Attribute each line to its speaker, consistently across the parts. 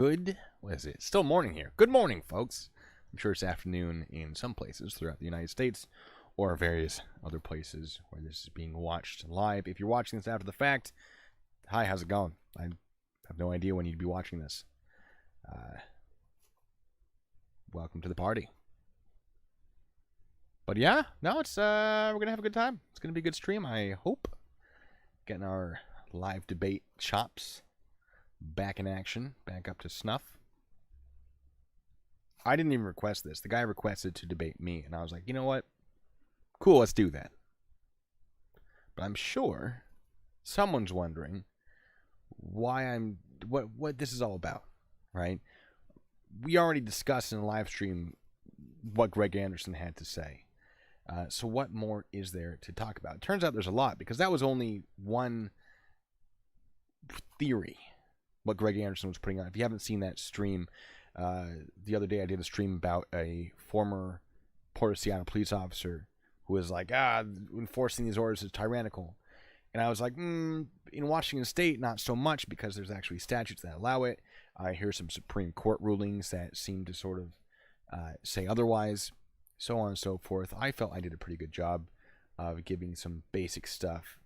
Speaker 1: What is it? Still morning here. Good morning, folks. I'm sure it's afternoon in some places throughout the United States or various other places where this is being watched live. If you're watching this after the fact, hi, how's it going? I have no idea when you'd be watching this. Welcome to the party. But yeah, no, it's we're gonna have a good time. It's gonna be a good stream, I hope. Getting our live debate chops back in action, back up to snuff. I didn't even request this. The guy requested to debate me, and I was like, you know what? Cool, let's do that. But I'm sure someone's wondering why what this is all about, right? We already discussed in a live stream what Greg Anderson had to say. So what more is there to talk about? It turns out there's a lot, because that was only one theory, what Greg Anderson was putting on. If you haven't seen that stream, the other day I did a stream about a former Port of Seattle police officer who was like, enforcing these orders is tyrannical. And I was like, in Washington State, not so much, because there's actually statutes that allow it. I hear some Supreme Court rulings that seem to sort of say otherwise, so on and so forth. I felt I did a pretty good job of giving some basic stuff.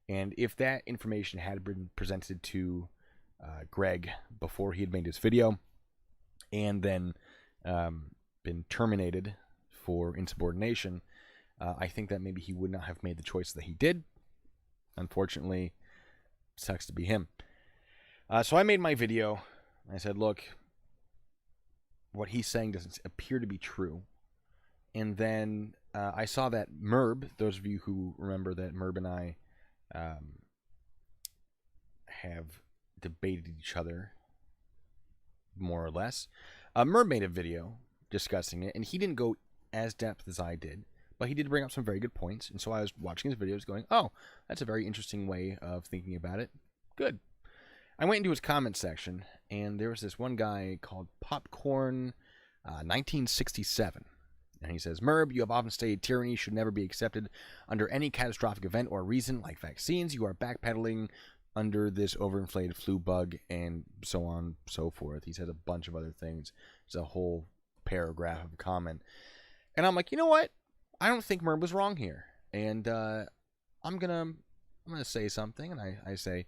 Speaker 1: And if that information had been presented to Greg before he had made his video and then been terminated for insubordination, I think that maybe he would not have made the choice that he did. Unfortunately, sucks to be him. So I made my video. I said, look, what he's saying doesn't appear to be true. And then I saw that Merb, those of you who remember that Merb and I have debated each other, more or less. Merb made a video discussing it, and he didn't go as depth as I did, but he did bring up some very good points. And so I was watching his videos going, oh, that's a very interesting way of thinking about it. Good. I went into his comment section, and there was this one guy called Popcorn 1967. And he says, Merb, you have often stated tyranny should never be accepted under any catastrophic event or reason like vaccines. You are backpedaling under this overinflated flu bug and so on and so forth. He said a bunch of other things. It's a whole paragraph of comment. And I'm like, you know what? I don't think Merb was wrong here. And I'm gonna say something. And I say,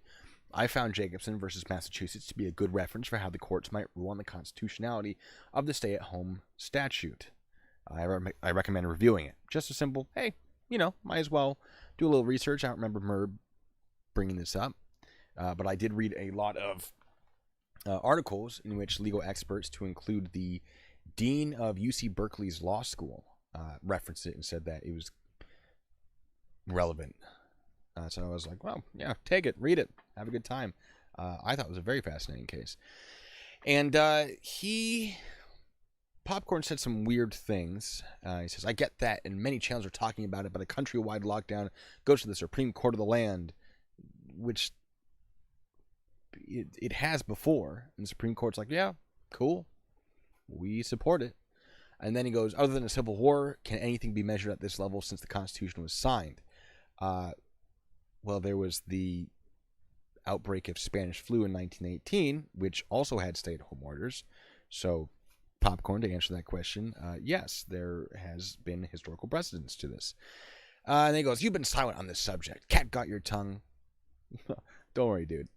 Speaker 1: I found Jacobson versus Massachusetts to be a good reference for how the courts might rule on the constitutionality of the stay-at-home statute. I recommend reviewing it. Just a simple, hey, might as well do a little research. I don't remember Merb bringing this up. But I did read a lot of articles in which legal experts, to include the dean of UC Berkeley's law school, referenced it and said that it was relevant. So I was like, well, yeah, take it, read it, have a good time. I thought it was a very fascinating case. And Popcorn said some weird things. He says, I get that, and many channels are talking about it, but a countrywide lockdown goes to the Supreme Court of the land, which it has before. And the Supreme Court's like, yeah, cool, we support it. And then he goes, other than a civil war, can anything be measured at this level since the Constitution was signed? Well, there was the outbreak of Spanish flu in 1918, which also had stay-at-home orders. So, Popcorn, to answer that question, yes, there has been historical precedence to this. And then he goes, you've been silent on this subject. Cat got your tongue. Don't worry, dude.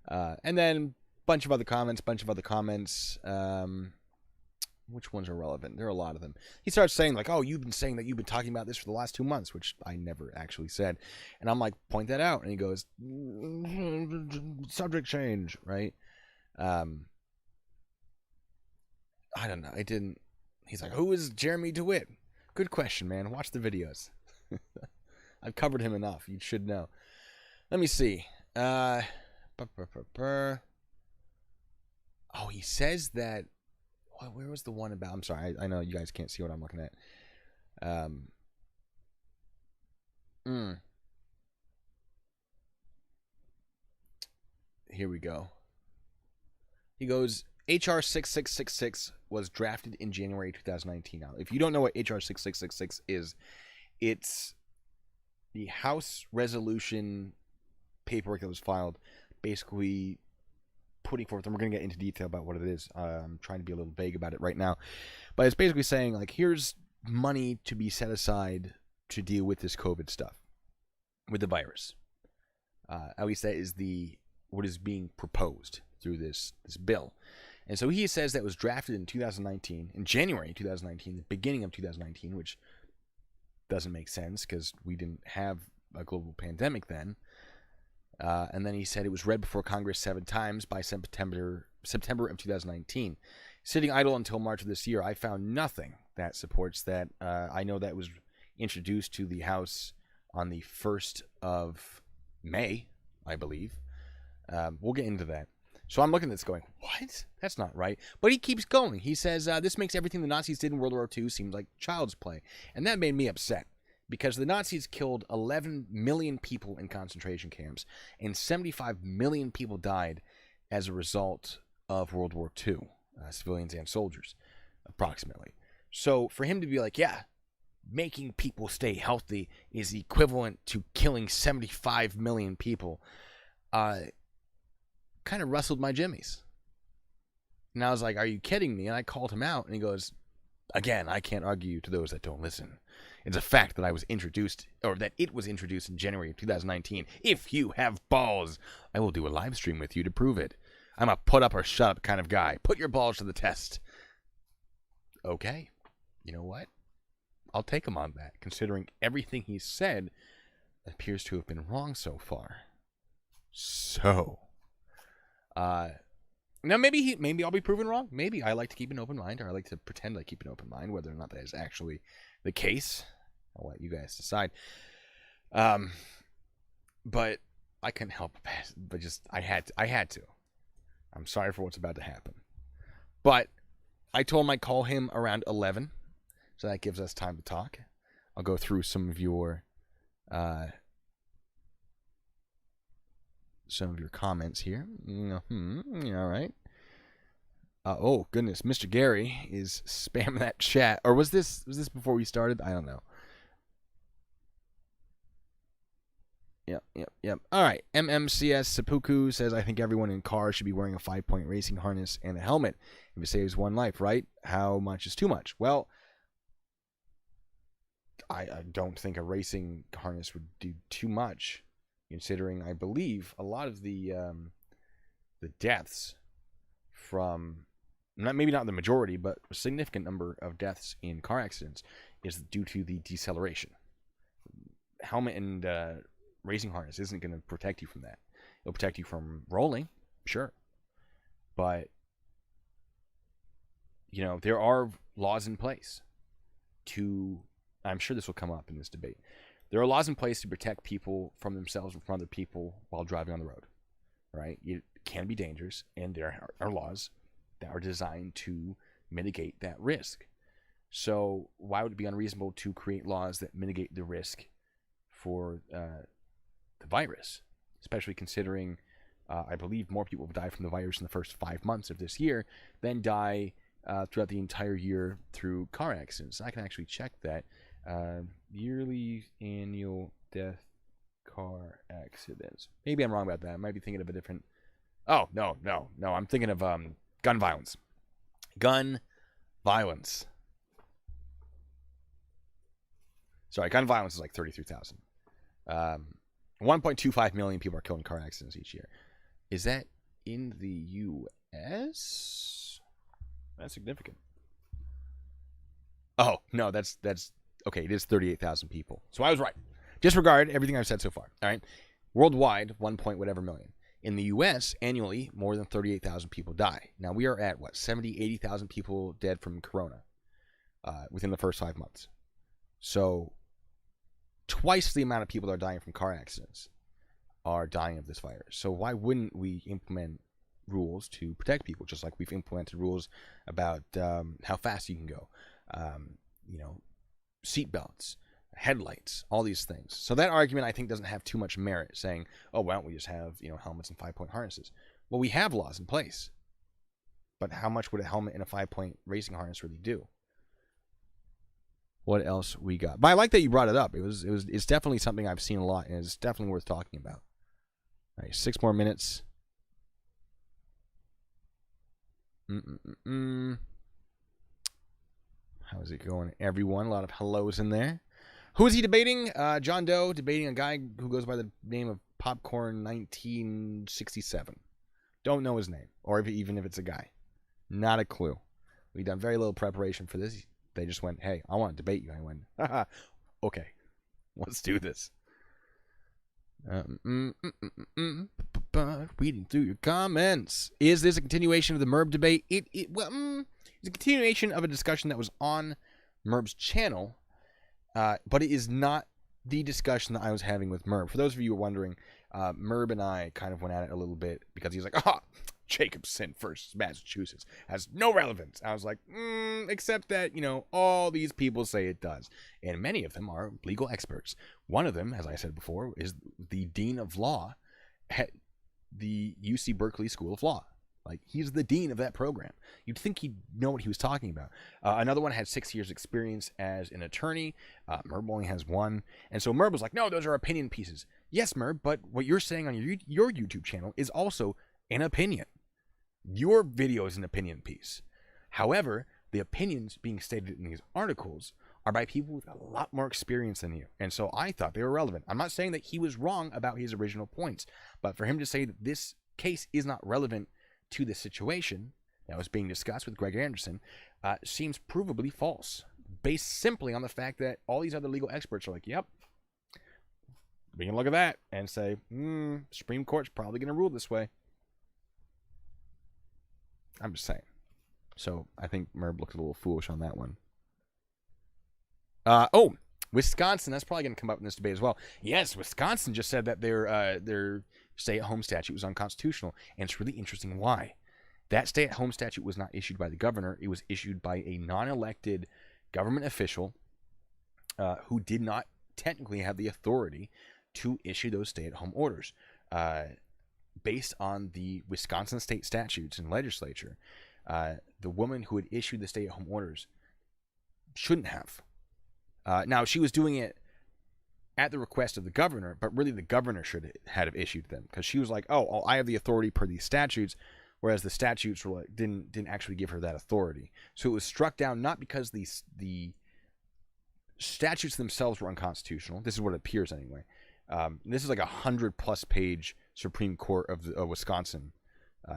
Speaker 1: And then bunch of other comments. Which ones are relevant? There are a lot of them. He starts saying, like, oh, you've been saying that you've been talking about this for the last 2 months, which I never actually said. And I'm like, point that out. And he goes, subject change, right? I don't know. I didn't. He's like, who is Jeremy DeWitt? Good question, man. Watch the videos. I've covered him enough. You should know. Let me see. Oh, he says that. Where was the one about? I'm sorry. I know you guys can't see what I'm looking at. Here we go. He goes, HR 6666 was drafted in January 2019. Now, if you don't know what HR 6666 is, it's the House resolution paperwork that was filed basically putting forth, and we're going to get into detail about what it is. I'm trying to be a little vague about it right now. But it's basically saying, like, here's money to be set aside to deal with this COVID stuff, with the virus. At least that is what is being proposed through this bill. And so he says that was drafted in 2019, in January 2019, the beginning of 2019, which doesn't make sense because we didn't have a global pandemic then. And then he said it was read before Congress 7 times by September of 2019. Sitting idle until March of this year, I found nothing that supports that. I know that was introduced to the House on the 1st of May, I believe. We'll get into that. So I'm looking at this going, what? That's not right. But he keeps going. He says, this makes everything the Nazis did in World War II seem like child's play. And that made me upset. Because the Nazis killed 11 million people in concentration camps, and 75 million people died as a result of World War II, civilians and soldiers, approximately. So for him to be like, yeah, making people stay healthy is equivalent to killing 75 million people, kind of rustled my jimmies. And I was like, are you kidding me? And I called him out, and he goes, again, I can't argue to those that don't listen. It's a fact that it was introduced in January of 2019. If you have balls, I will do a live stream with you to prove it. I'm a put up or shut up kind of guy. Put your balls to the test. Okay. You know what? I'll take him on that, considering everything he said appears to have been wrong so far. So, now maybe I'll be proven wrong. Maybe I like to keep an open mind, or I like to pretend I keep an open mind, whether or not that is actually the case. I'll let you guys decide. But I couldn't help but just I had to. I'm sorry for what's about to happen. But I told him I'd call him around 11, so that gives us time to talk. I'll go through some of your comments here. All right. Oh goodness, Mr. Gary is spamming that chat. Or was this before we started? I don't know. Yep. All right. MMCS Seppuku says, I think everyone in cars should be wearing a 5-point racing harness and a helmet if it saves one life, right? How much is too much? Well, I don't think a racing harness would do too much, considering I believe a lot of the deaths from, maybe not the majority, but a significant number of deaths in car accidents is due to the deceleration. Helmet and racing harness isn't going to protect you from that. It'll protect you from rolling, sure. But, there are laws in place to, I'm sure this will come up in this debate. There are laws in place to protect people from themselves and from other people while driving on the road, right? It can be dangerous, and there are laws that are designed to mitigate that risk. So why would it be unreasonable to create laws that mitigate the risk for the virus, especially considering I believe more people have died from the virus in the first 5 months of this year than die throughout the entire year through car accidents. I can actually check that. Yearly annual death car accidents. Maybe I'm wrong about that. I might be thinking of a different... Oh, no. I'm thinking of gun violence. Gun violence. Sorry, gun violence is like 33,000. 1.25 million people are killed in car accidents each year. Is that in the U.S.? That's significant. Oh, no, that's okay, it is 38,000 people. So I was right. Disregard everything I've said so far. All right. Worldwide, 1 point whatever million. In the U.S., annually, more than 38,000 people die. Now, we are at, 80,000 people dead from corona within the first 5 months. So, twice the amount of people that are dying from car accidents are dying of this virus. So, why wouldn't we implement rules to protect people, just like we've implemented rules about how fast you can go, seat belts, headlights, all these things. So that argument, I think, doesn't have too much merit, saying, oh, why don't we just have, helmets and 5-point harnesses? Well, we have laws in place. But how much would a helmet and a 5-point racing harness really do? What else we got? But I like that you brought it up. It's definitely something I've seen a lot, and it's definitely worth talking about. All right, 6 more minutes. How's it going, everyone? A lot of hellos in there. Who is he debating? John Doe debating a guy who goes by the name of Popcorn 1967. Don't know his name, or even if it's a guy. Not a clue. We've done very little preparation for this. They just went, hey, I want to debate you. I went, haha, okay, let's do this. Reading through your comments. Is this a continuation of the Merb debate? It's a continuation of a discussion that was on Merb's channel, but it is not the discussion that I was having with Merb. For those of you who are wondering, Merb and I kind of went at it a little bit because he's like, Jacobson versus Massachusetts has no relevance. I was like, except that, all these people say it does. And many of them are legal experts. One of them, as I said before, is the Dean of Law at the UC Berkeley School of Law. Like, he's the dean of that program. You'd think he'd know what he was talking about. Another one had 6 years experience as an attorney. Merb only has 1. And so Merb was like, no, those are opinion pieces. Yes, Merb, but what you're saying on your YouTube channel is also an opinion. Your video is an opinion piece. However, the opinions being stated in these articles are by people with a lot more experience than you. And so I thought they were relevant. I'm not saying that he was wrong about his original points, but for him to say that this case is not relevant to the situation that was being discussed with Greg Anderson seems provably false, based simply on the fact that all these other legal experts are like, yep, we can look at that and say, Supreme Court's probably going to rule this way. I'm just saying. So I think Merb looked a little foolish on that one. Wisconsin. That's probably going to come up in this debate as well. Yes, Wisconsin just said that their stay-at-home statute was unconstitutional, and it's really interesting why. That stay-at-home statute was not issued by the governor. It was issued by a non-elected government official who did not technically have the authority to issue those stay-at-home orders. Based on the Wisconsin state statutes and legislature, the woman who had issued the stay-at-home orders shouldn't have. Now, she was doing it at the request of the governor, but really the governor should have issued them, because she was like, oh, I have the authority per these statutes, whereas the statutes were like, didn't actually give her that authority. So it was struck down not because the statutes themselves were unconstitutional. This is what it appears anyway. This is like 100+ page Supreme Court of Wisconsin,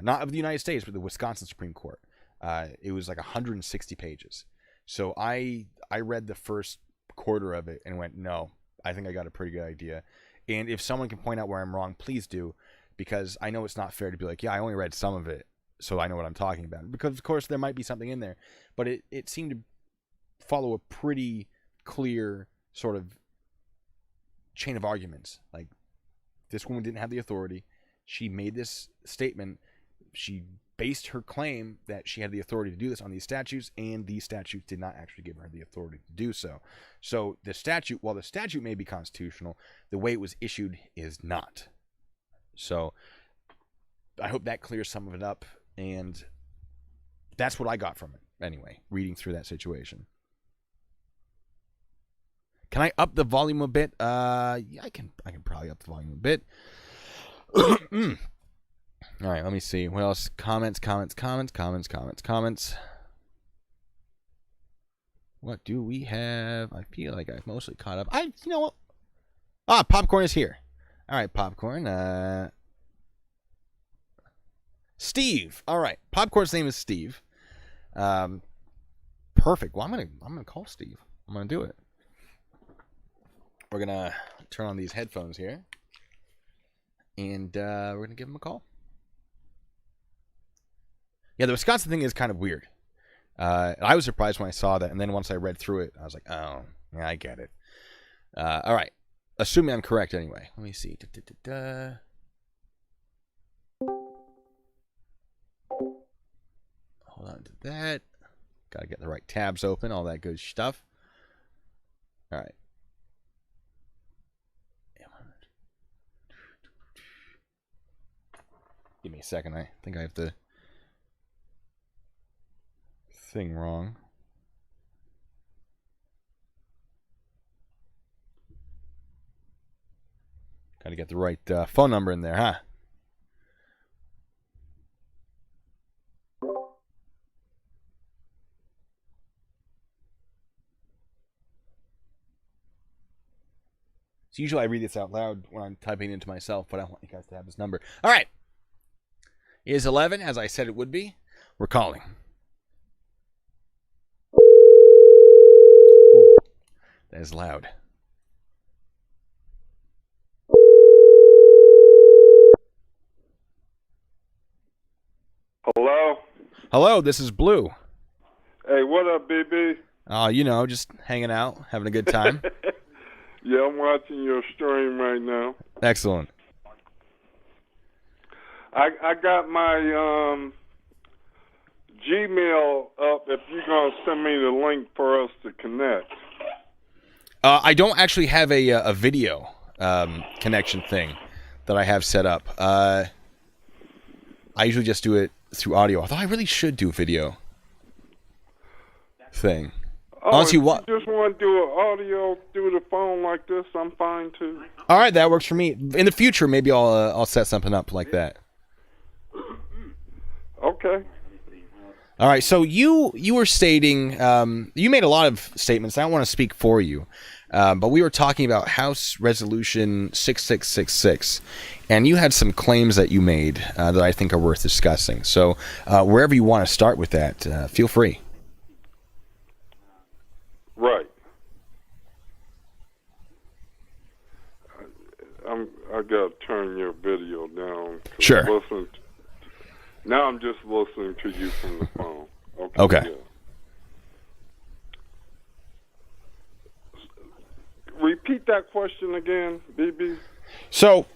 Speaker 1: not of the United States, but the Wisconsin Supreme Court. It was like 160 pages. So I read the first quarter of it and went, no, I think I got a pretty good idea. And if someone can point out where I'm wrong, please do, because I know it's not fair to be like, yeah, I only read some of it, so I know what I'm talking about. Because, of course, there might be something in there. But it seemed to follow a pretty clear sort of chain of arguments. Like, this woman didn't have the authority. She made this statement. She based her claim that she had the authority to do this on these statutes, and these statutes did not actually give her the authority to do so. So the statute, while the statute may be constitutional, the way it was issued is not. So I hope that clears some of it up, and that's what I got from it anyway, reading through that situation. Can I up the volume a bit? Yeah, I can probably up the volume a bit. All right, let me see. What else? Comments. What do we have? I feel like I've mostly caught up. You know what? Popcorn is here. All right, Popcorn. Steve. All right, Popcorn's name is Steve. Perfect. Well, I'm gonna call Steve. I'm gonna do it. We're gonna turn on these headphones here, and we're gonna give him a call. Yeah, the Wisconsin thing is kind of weird. I was surprised when I saw that, and then once I read through it, I was like, oh, yeah, I get it. All right. Assuming I'm correct anyway. Let me see. Hold on to that. Got to get the right tabs open, all that good stuff. All right. Give me a second. I think I have the thing wrong. Got to get the right phone number in there, huh? So usually I read this out loud when I'm typing into myself, but I want you guys to have this number. All right. It is 11, as I said it would be. We're calling. Ooh, that is loud.
Speaker 2: Hello?
Speaker 1: Hello, this is Blue.
Speaker 2: Hey, what up, BB?
Speaker 1: Just hanging out, having a good time.
Speaker 2: Yeah, I'm watching your stream right now.
Speaker 1: Excellent.
Speaker 2: I got my Gmail up if you're going to send me the link for us to connect.
Speaker 1: I don't actually have a video connection thing that I have set up. I usually just do it through audio. Although I really should do video thing.
Speaker 2: Oh, if you just want to do an audio through the phone like this, I'm fine too.
Speaker 1: All right, that works for me. In the future, maybe I'll set something up like that.
Speaker 2: Okay.
Speaker 1: All right, so you were stating, you made a lot of statements. I don't want to speak for you, but we were talking about House Resolution 6666, and you had some claims that you made that I think are worth discussing. So wherever you want to start with that, feel free.
Speaker 2: Right. I got to turn your video down.
Speaker 1: Sure.
Speaker 2: Now I'm just listening to you from the phone.
Speaker 1: Okay.
Speaker 2: Yeah. Repeat that question again, BB.
Speaker 1: So,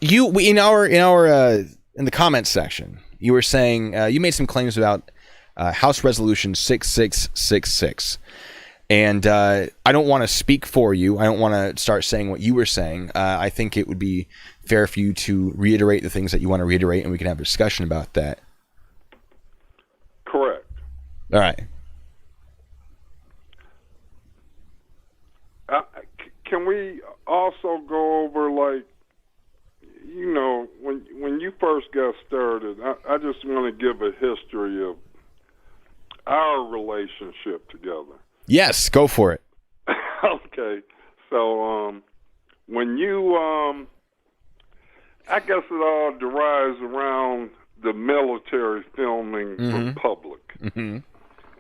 Speaker 1: in the comments section, you were saying you made some claims about House Resolution 6666, and I don't want to speak for you. I don't want to start saying what you were saying. I think it would be fair for you to reiterate the things that you want to reiterate, and we can have a discussion about that.
Speaker 2: Correct.
Speaker 1: All right.
Speaker 2: Can we also go over, like, when you first got started, I just want to give a history of our relationship together.
Speaker 1: Yes, go for it.
Speaker 2: Okay. So when you, I guess it all derives around the military filming for public. Mm-hmm.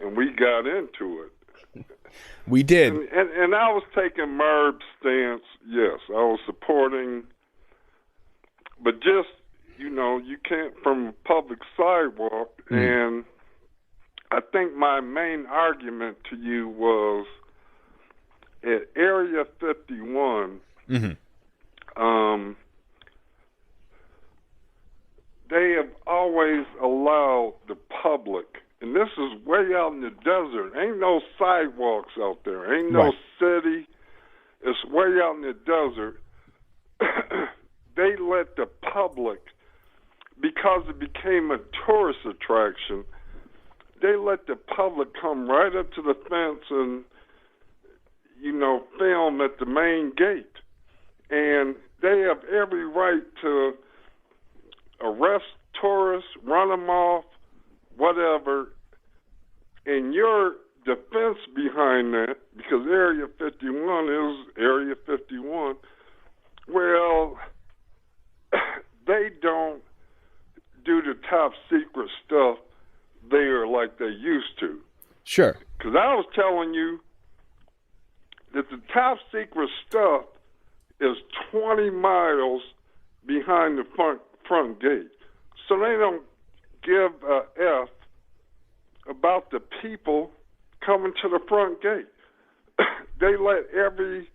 Speaker 2: And we got into it.
Speaker 1: We did.
Speaker 2: And I was taking Merb's stance, yes. I was supporting, but just, you can't from a public sidewalk. And I think my main argument to you was at Area 51, they have always allowed the public, and this is way out in the desert. Ain't no sidewalks out there. Ain't no city. It's way out in the desert. They let the public, because it became a tourist attraction, they let the public come right up to the fence and, film at the main gate. And they have every right to arrest tourists, run them off, whatever. And your defense behind that, because Area 51 is Area 51, well, they don't do the top secret stuff there like they used to.
Speaker 1: Sure.
Speaker 2: Because I was telling you that the top secret stuff is 20 miles behind the front gate. So they don't give a F about the people coming to the front gate. They let every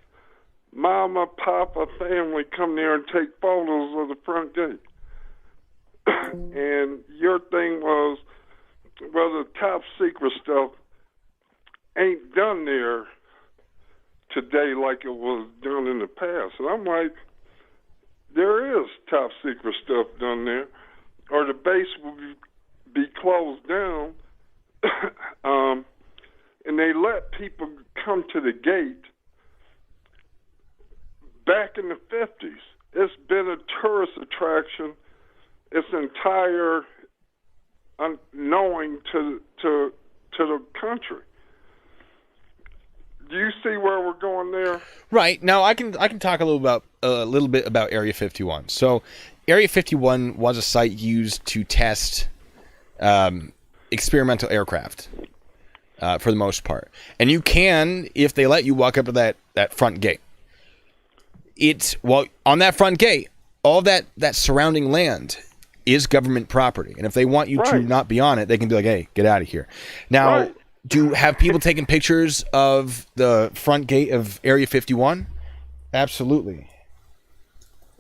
Speaker 2: mama, papa, family come there and take photos of the front gate. And your thing was, well, the top secret stuff ain't done there today like it was done in the past. And I'm like, there is top secret stuff done there, or the base will be closed down. And they let people come to the gate back in the 50s. It's been a tourist attraction its entire unknowing to the country. Do you see where we're going there?
Speaker 1: Right. Now I can talk a little bit about Area 51. So Area 51 was a site used to test experimental aircraft for the most part. And you can, if they let you, walk up to that front gate. On that front gate, all that surrounding land is government property. And if they want you to not be on it, they can be like, hey, get out of here. Now, have people taken pictures of the front gate of Area 51? Absolutely.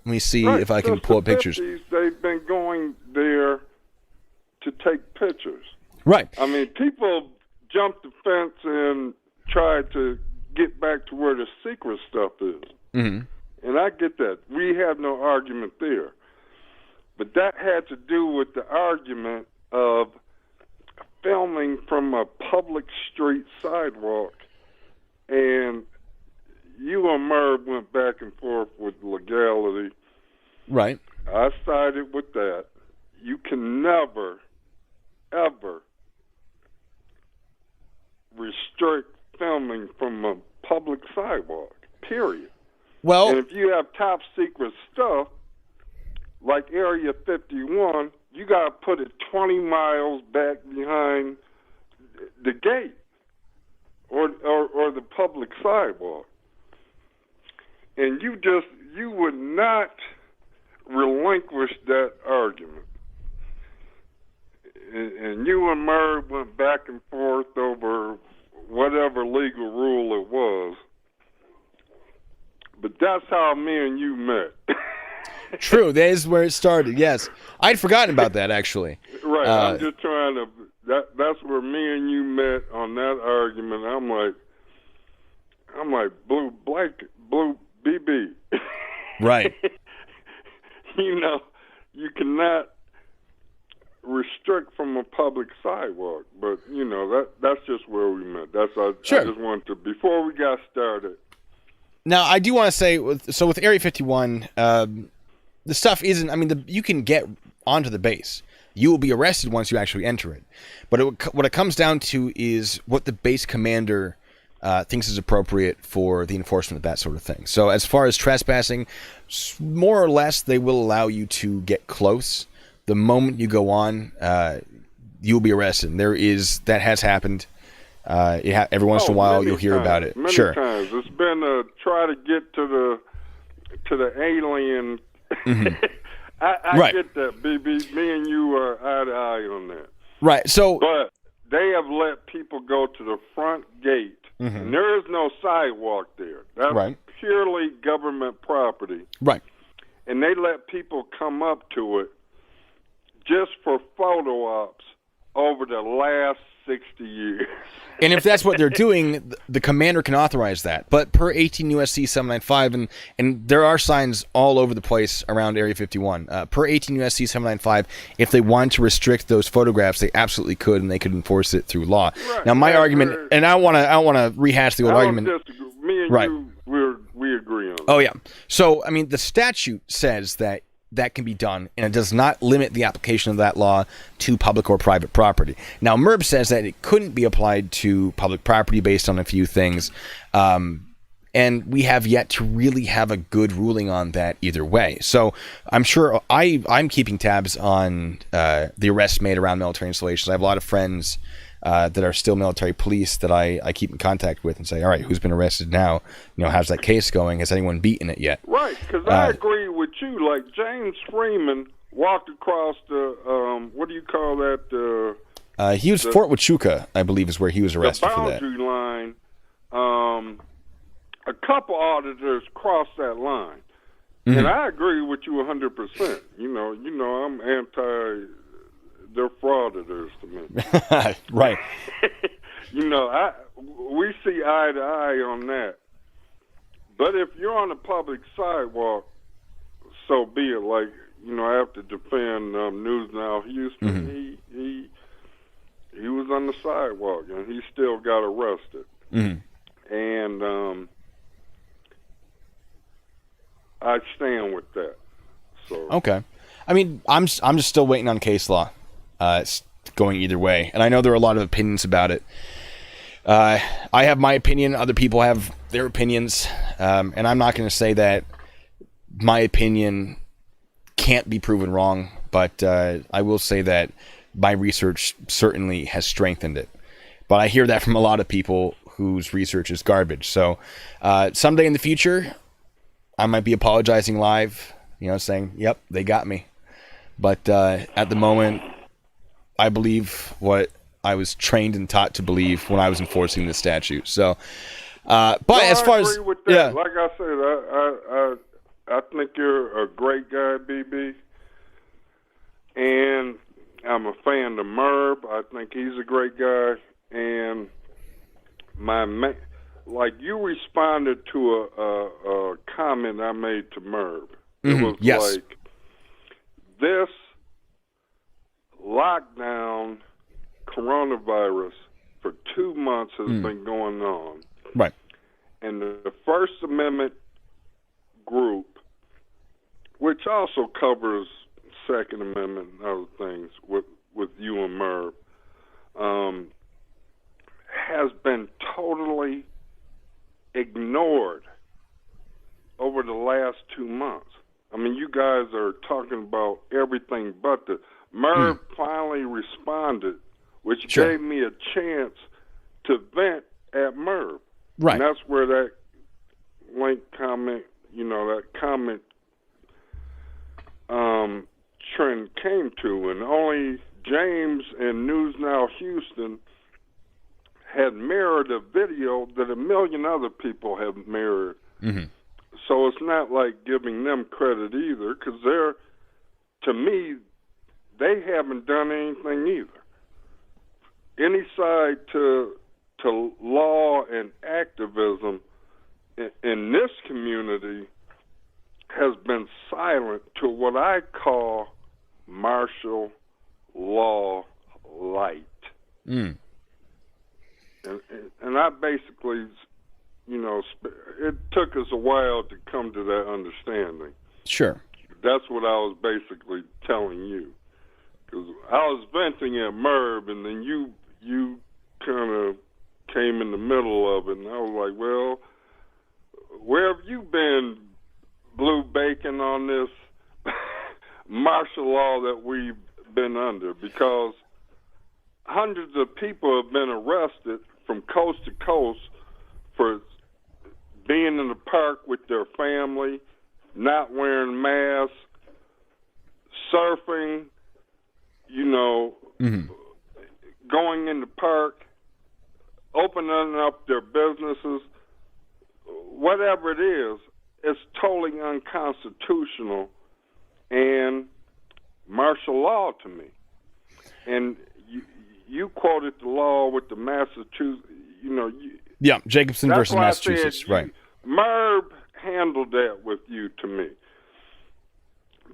Speaker 1: Let me see if I can pull up pictures.
Speaker 2: They've been going there to take pictures.
Speaker 1: Right.
Speaker 2: I mean, people jumped the fence and tried to get back to where the secret stuff is.
Speaker 1: Mm-hmm.
Speaker 2: And I get that. We have no argument there. But that had to do with the argument of filming from a public street sidewalk. And you and Merv went back and forth with legality.
Speaker 1: Right.
Speaker 2: I sided with that. You can never, ever restrict filming from a public sidewalk, period.
Speaker 1: Well,
Speaker 2: and if you have top secret stuff, like Area 51, you got to put it 20 miles back behind the gate or the public sidewalk. And you would not relinquish that argument. And you and Merv went back and forth over whatever legal rule it was. But that's how me and you met.
Speaker 1: True, that is where it started. Yes, I'd forgotten about that actually.
Speaker 2: Right, I'm just trying to. That's where me and you met on that argument. I'm like blue BB.
Speaker 1: Right.
Speaker 2: You know, you cannot restrict from a public sidewalk, but you know that's just where we met.
Speaker 1: Sure.
Speaker 2: I just wanted to, before we got started.
Speaker 1: Now, I do want to say, with Area 51, the stuff isn't, I mean, you can get onto the base. You will be arrested once you actually enter it. But what it comes down to is what the base commander thinks is appropriate for the enforcement of that sort of thing. So as far as trespassing, more or less, they will allow you to get close. The moment you go on, you will be arrested. That has happened. Every once in a while, you'll hear about it.
Speaker 2: Many times. It's been a try to get to the alien.
Speaker 1: Mm-hmm.
Speaker 2: I get that, BB. Me and you are eye to eye on that.
Speaker 1: Right. So,
Speaker 2: but they have let people go to the front gate,
Speaker 1: mm-hmm.
Speaker 2: and there is no sidewalk there. That's purely government property.
Speaker 1: Right.
Speaker 2: And they let people come up to it just for photo ops over the last 60 years.
Speaker 1: And if that's what they're doing, the commander can authorize that. But per 18 U.S.C. 795, and there are signs all over the place around Area 51. Per 18 U.S.C. 795, if they wanted to restrict those photographs, they absolutely could, and they could enforce it through law.
Speaker 2: Right.
Speaker 1: Now, my argument, and I want to rehash the old argument.
Speaker 2: Me and you, we agree on that.
Speaker 1: Oh, yeah. So, I mean, the statute says that can be done, and it does not limit the application of that law to public or private property. Now, MERB says that it couldn't be applied to public property based on a few things, and we have yet to really have a good ruling on that either way. So I'm sure I'm keeping tabs on the arrests made around military installations. I have a lot of friends that are still military police that I keep in contact with and say, all right, who's been arrested now? You know, how's that case going? Has anyone beaten it yet?
Speaker 2: Right, because I agree with you. Like James Freeman walked across the, what do you call that?
Speaker 1: He was Fort Huachuca, I believe, is where he was arrested for that.
Speaker 2: The boundary line. A couple auditors crossed that line. Mm-hmm. And I agree with you 100%. You know, I'm anti... They're frauditors to me.
Speaker 1: Right.
Speaker 2: You know, we see eye to eye on that. But if you're on a public sidewalk, so be it. Like, you know, I have to defend News Now Houston. Mm-hmm. He was on the sidewalk, and he still got arrested. Mm-hmm. And I stand with that. So
Speaker 1: okay. I mean, I'm just still waiting on case law. It's going either way, and I know there are a lot of opinions about it. I have my opinion. Other people have their opinions, and I'm not going to say that my opinion can't be proven wrong, but I will say that my research certainly has strengthened it. But I hear that from a lot of people whose research is garbage. So someday in the future, I might be apologizing live, saying, yep, they got me. But at the moment, I believe what I was trained and taught to believe when I was enforcing the statute. So, but as far as,
Speaker 2: with that.
Speaker 1: yeah,
Speaker 2: Like I said, I think you're a great guy, BB. And I'm a fan of Merv. I think he's a great guy. And like you responded to a comment I made to Merv. It was
Speaker 1: yes.
Speaker 2: like, this lockdown coronavirus for 2 months has been going on.
Speaker 1: Right.
Speaker 2: And the First Amendment group, which also covers Second Amendment and other things with you and Merv, has been totally ignored over the last 2 months. I mean, you guys are talking about everything but the... Merv finally responded, which gave me a chance to vent at Merv.
Speaker 1: Right.
Speaker 2: And that's where that link comment, that comment trend came to. And only James and News Now Houston had mirrored a video that a million other people have mirrored.
Speaker 1: Mm-hmm.
Speaker 2: So it's not like giving them credit either, because to me, they haven't done anything either. Any side to law and activism in this community has been silent to what I call martial law light.
Speaker 1: Mm.
Speaker 2: And I basically, it took us a while to come to that understanding.
Speaker 1: Sure.
Speaker 2: That's what I was basically telling you. Because I was venting at Merv, and then you kind of came in the middle of it, and I was like, well, where have you been, Blue Bacon, on this martial law that we've been under? Because hundreds of people have been arrested from coast to coast for being in the park with their family, not wearing masks, surfing, going in the park, opening up their businesses, whatever it is, it's totally unconstitutional and martial law to me. And you quoted the law with the Massachusetts,
Speaker 1: yeah, Jacobson versus Massachusetts, right.
Speaker 2: Merv handled that with you to me.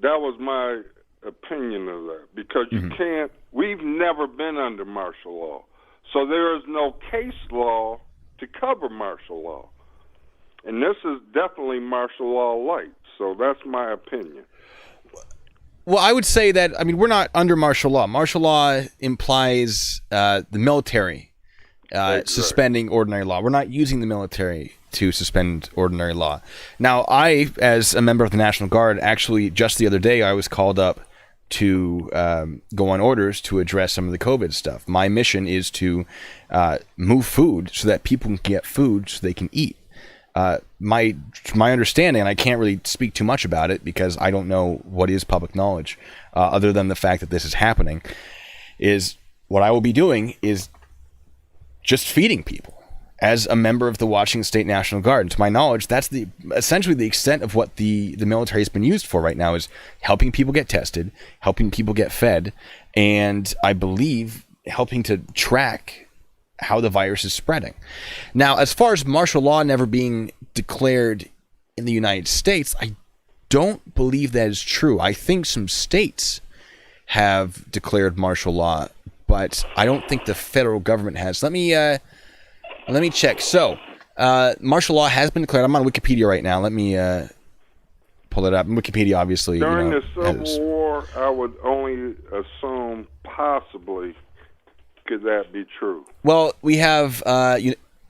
Speaker 2: That was my opinion of that, because you can't, we've never been under martial law. So there is no case law to cover martial law. And this is definitely martial law light. So that's my opinion.
Speaker 1: Well, I would say that, we're not under martial law. Martial law implies the military suspending ordinary law. We're not using the military to suspend ordinary law. Now, I, as a member of the National Guard, actually, just the other day, I was called up to go on orders to address some of the COVID stuff. My mission is to move food so that people can get food so they can eat. My understanding, and I can't really speak too much about it because I don't know what is public knowledge, other than the fact that this is happening, is what I will be doing is just feeding people as a member of the Washington State National Guard. And to my knowledge, that's essentially the extent of what the military has been used for right now, is helping people get tested, helping people get fed, and I believe helping to track how the virus is spreading. Now, as far as martial law never being declared in the United States, I don't believe that is true. I think some states have declared martial law, but I don't think the federal government has. Let me check. So, martial law has been declared. I'm on Wikipedia right now. Let me pull it up. Wikipedia, obviously.
Speaker 2: During the Civil War, I would only assume possibly could that be true?
Speaker 1: Well, we have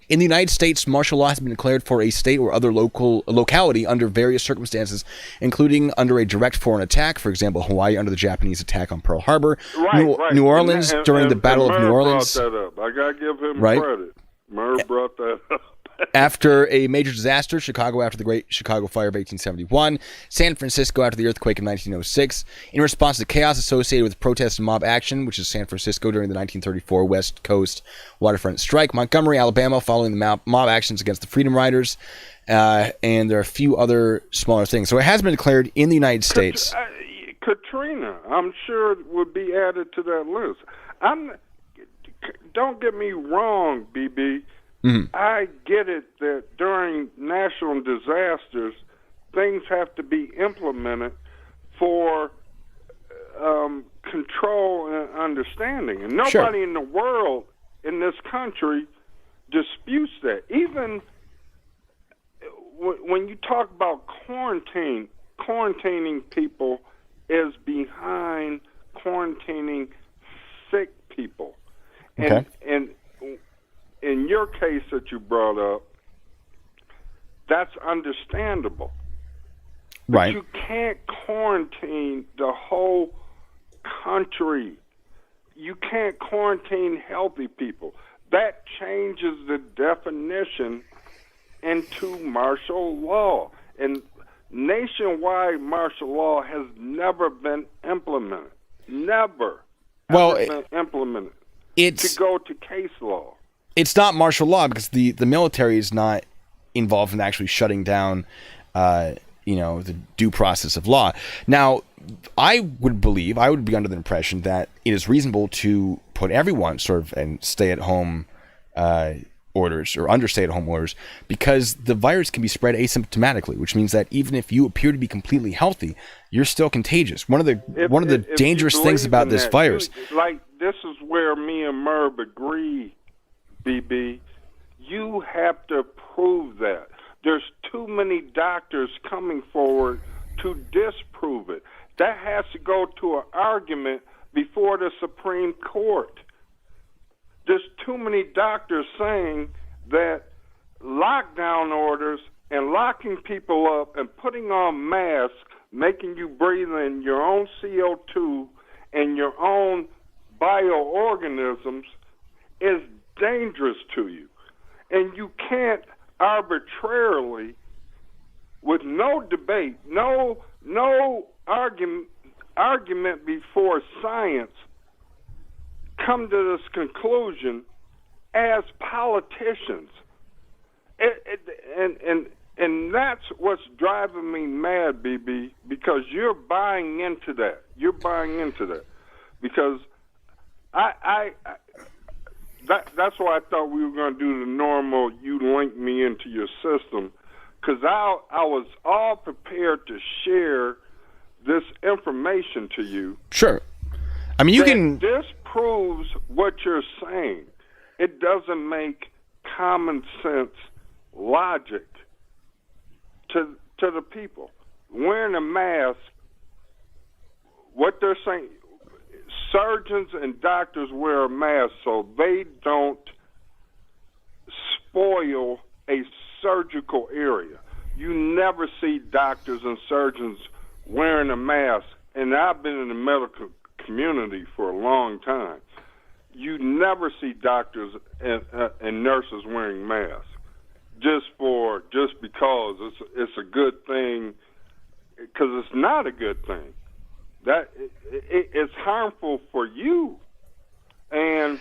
Speaker 1: in the United States, martial law has been declared for a state or other locality under various circumstances, including under a direct foreign attack. For example, Hawaii under the Japanese attack on Pearl Harbor,
Speaker 2: Right.
Speaker 1: New Orleans during the Battle of New Orleans.
Speaker 2: Brought that up. I gotta give him
Speaker 1: Right.
Speaker 2: credit. Merv brought that up.
Speaker 1: After a major disaster, Chicago after the Great Chicago Fire of 1871, San Francisco after the earthquake of 1906, in response to chaos associated with protest and mob action, which is San Francisco during the 1934 West Coast waterfront strike, Montgomery, Alabama, following the mob actions against the Freedom Riders, and there are a few other smaller things. So it has been declared in the United States.
Speaker 2: Katrina, I'm sure, would be added to that list. Don't get me wrong, BB.
Speaker 1: Mm-hmm.
Speaker 2: I get it that during national disasters, things have to be implemented for control and understanding. And nobody in the world, in this country, disputes that. Even when you talk about quarantining people is behind quarantining sick people. And in your case that you brought up, that's understandable.
Speaker 1: Right.
Speaker 2: But you can't quarantine the whole country. You can't quarantine healthy people. That changes the definition into martial law. And nationwide martial law has never been implemented. Never. Been implemented.
Speaker 1: It's
Speaker 2: to go to case law.
Speaker 1: It's not martial law because the military is not involved in actually shutting down, the due process of law. Now, I would be under the impression that it is reasonable to put everyone sort of in stay-at-home orders or under stay-at-home orders because the virus can be spread asymptomatically, which means that even if you appear to be completely healthy, you're still contagious. One of the dangerous things about this virus,
Speaker 2: this is where me and Merv agree, BB. You have to prove that. There's too many doctors coming forward to disprove it. That has to go to an argument before the Supreme Court. There's too many doctors saying that lockdown orders and locking people up and putting on masks, making you breathe in your own CO2 and your own bioorganisms is dangerous to you. And you can't arbitrarily, with no debate, no argument before science, come to this conclusion as politicians. And that's what's driving me mad, BB, because you're buying into that. Because that's why I thought we were going to do the normal, you link me into your system, because I was all prepared to share this information to you.
Speaker 1: Sure. I mean, you can...
Speaker 2: This proves what you're saying. It doesn't make common sense logic to the people. Wearing a mask, what they're saying, surgeons and doctors wear a mask so they don't spoil a surgical area. You never see doctors and surgeons wearing a mask, and I've been in the medical community for a long time. You never see doctors and nurses wearing masks just because it's a good thing, because it's not a good thing. That it's harmful for you, and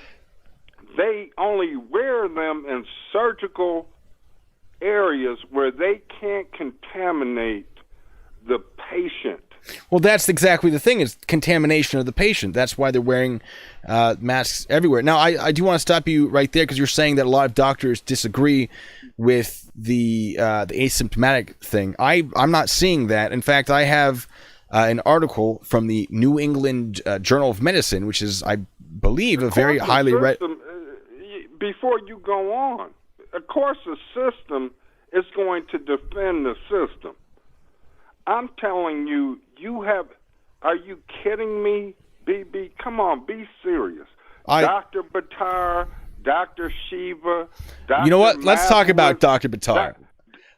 Speaker 2: they only wear them in surgical areas where they can't contaminate the patient.
Speaker 1: Well, that's exactly the thing, is contamination of the patient. That's why they're wearing masks everywhere. Now, I do want to stop you right there, because you're saying that a lot of doctors disagree with the asymptomatic thing. I'm not seeing that. In fact, I have an article from the New England Journal of Medicine, which is, I believe, a very highly read...
Speaker 2: Before you go on, of course the system is going to defend the system. I'm telling you, are you kidding me, BB? Come on, be serious. Dr. Batar, Dr. Shiva, Dr.
Speaker 1: You know what? Let's talk about
Speaker 2: Matherin,
Speaker 1: Dr. Batar.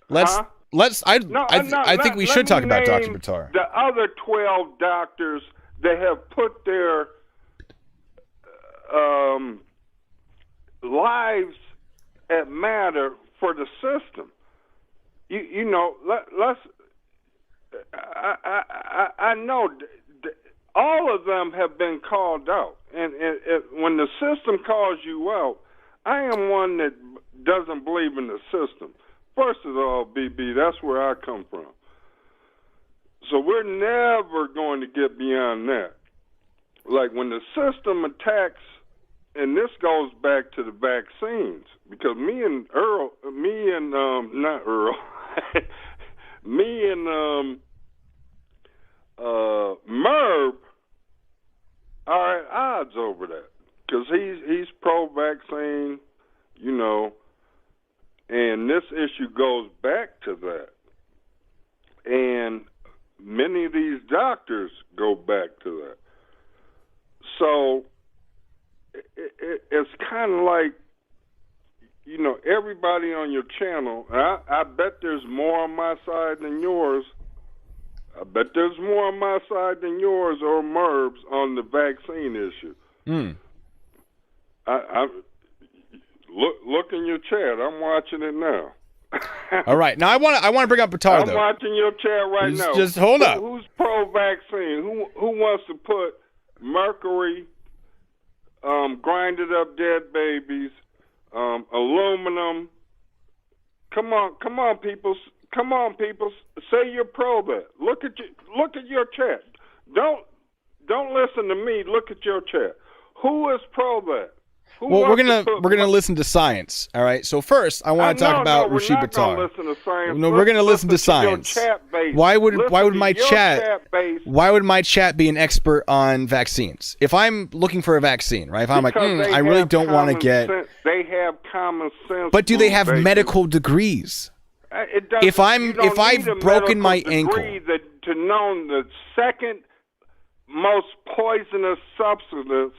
Speaker 2: Huh?
Speaker 1: I think we should talk about Dr. Batar.
Speaker 2: The other 12 doctors that have put their lives at matter for the system. You know, let's. I know all of them have been called out, and when the system calls you out, I am one that doesn't believe in the system. First of all, BB, that's where I come from. So we're never going to get beyond that. Like when the system attacks, and this goes back to the vaccines, because me and Merv are at odds over that, because he's pro-vaccine, you know, and this issue goes back to that. And many of these doctors go back to that. So it's kind of like, you know, everybody on your channel, I bet there's more on my side than yours. I bet there's more on my side than yours or Merv's on the vaccine issue. I look in your chat. I'm watching it now.
Speaker 1: All right. Now I want to bring up Batar, though.
Speaker 2: I'm watching your chat right now.
Speaker 1: Just hold up.
Speaker 2: Who's pro-vaccine? Who wants to put mercury, grinded up dead babies, aluminum? Come on, people. Come on, people. Say you're pro that. Look at your chat. Don't listen to me. Look at your chat. Who is pro that?
Speaker 1: Well, we're gonna listen to science. All right. So first, I want to talk about Rashid Batar. No, we're gonna listen to science. Why would my chat be an expert on vaccines? If I'm looking for a vaccine, right? If I'm like, I really don't want to get.
Speaker 2: They have common sense.
Speaker 1: But do they have medical degrees? If I've broken my ankle,
Speaker 2: to know the second most poisonous substance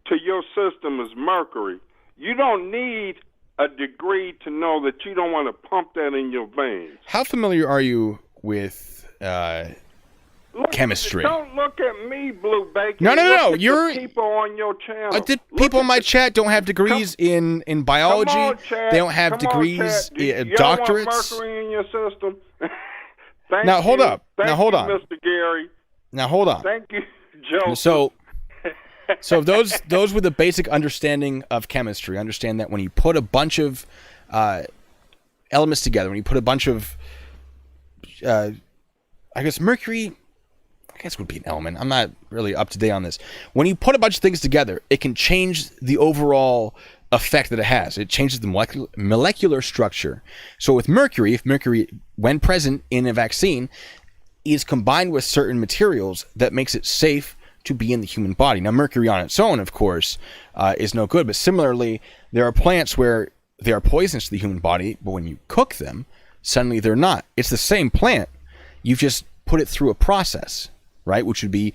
Speaker 2: to your system is mercury. You don't need a degree to know that you don't want to pump that in your veins.
Speaker 1: How familiar are you with chemistry?
Speaker 2: Don't look at me, Blue Bacon.
Speaker 1: No.
Speaker 2: You're people on your channel.
Speaker 1: The people in my chat don't have degrees in biology.
Speaker 2: On,
Speaker 1: they don't have degrees,
Speaker 2: you
Speaker 1: doctorates.
Speaker 2: Don't want mercury in your system.
Speaker 1: Now hold up. Now hold on,
Speaker 2: Mr. Gary.
Speaker 1: Now hold on.
Speaker 2: Thank you, Joe.
Speaker 1: So those with a basic understanding of chemistry understand that when you put a bunch of elements together, when you put a bunch of, I guess mercury, I guess would be an element. I'm not really up to date on this. When you put a bunch of things together, it can change the overall effect that it has. It changes the molecular structure. So with mercury, if mercury, when present in a vaccine, is combined with certain materials that makes it safe to be in the human body. Now, mercury on its own, of course, is no good. But similarly, there are plants where they are poisonous to the human body, but when you cook them, suddenly they're not. It's the same plant. You've just put it through a process, right? Which would be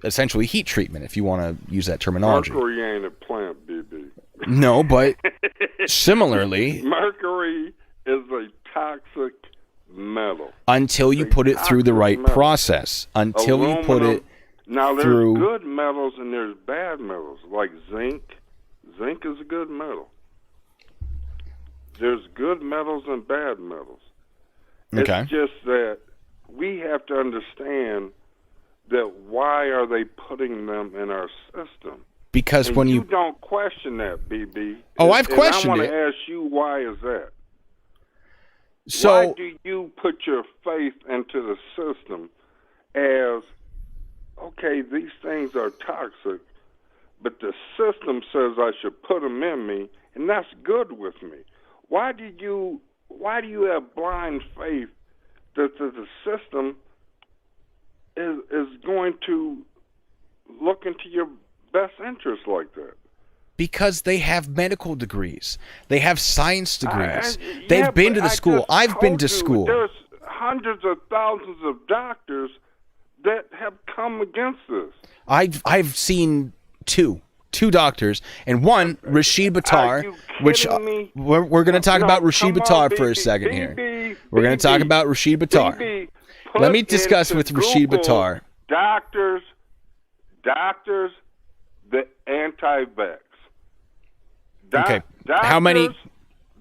Speaker 1: essentially heat treatment, if you want to use that terminology.
Speaker 2: Mercury ain't a plant, BB.
Speaker 1: No, but similarly,
Speaker 2: mercury is a toxic metal.
Speaker 1: Until you put it through the right process. Until you put it
Speaker 2: now, there's
Speaker 1: through
Speaker 2: good metals and there's bad metals, like zinc. Zinc is a good metal. There's good metals and bad metals.
Speaker 1: Okay.
Speaker 2: It's just that we have to understand that why are they putting them in our system?
Speaker 1: Because
Speaker 2: and
Speaker 1: when you
Speaker 2: don't question that, BB.
Speaker 1: Oh, I've questioned it.
Speaker 2: I want to ask you, why is that?
Speaker 1: So
Speaker 2: why do you put your faith into the system as, okay, these things are toxic, but the system says I should put them in me, and that's good with me. Why do you have blind faith that the system is going to look into your best interest like that?
Speaker 1: Because they have medical degrees. They have science degrees. They've been to the school. I've been to school.
Speaker 2: There's hundreds of thousands of doctors that have come against this.
Speaker 1: I've seen two two doctors, and one, Rashid Buttar, which we're going to talk about Rashid Buttar for a second here. We're going to talk about Rashid Buttar. Let me discuss with Rashid Buttar.
Speaker 2: Doctors, the anti-vax.
Speaker 1: Okay. How many?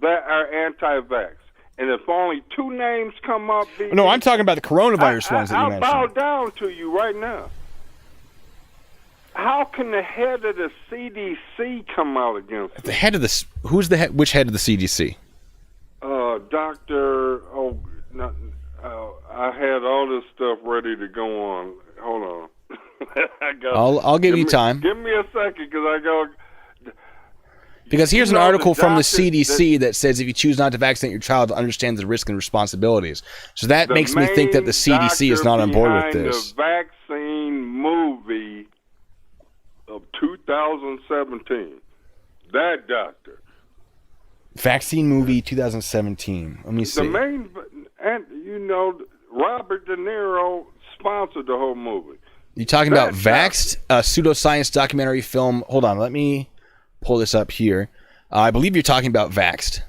Speaker 2: That are anti-vax. And if only two names come up...
Speaker 1: No, I'm talking about the coronavirus ones that you mentioned.
Speaker 2: I'll bow down to you right now. How can the head of the CDC come out against it?
Speaker 1: The head of the... Who's the head? Which head of the CDC?
Speaker 2: Doctor... I had all this stuff ready to go on. Hold on.
Speaker 1: I'll give you time.
Speaker 2: Give me a second, because I go...
Speaker 1: Because here's an article from the CDC that says if you choose not to vaccinate your child, understand the risks and responsibilities. So that makes me think that the CDC is not on board with this.
Speaker 2: The vaccine movie of 2017. That doctor.
Speaker 1: Vaccine movie 2017. Let me see.
Speaker 2: The main, and Robert De Niro sponsored the whole movie.
Speaker 1: You talking about Vaxxed, a pseudoscience documentary film? Hold on, let me pull this up here. I believe you're talking about Vaxxed.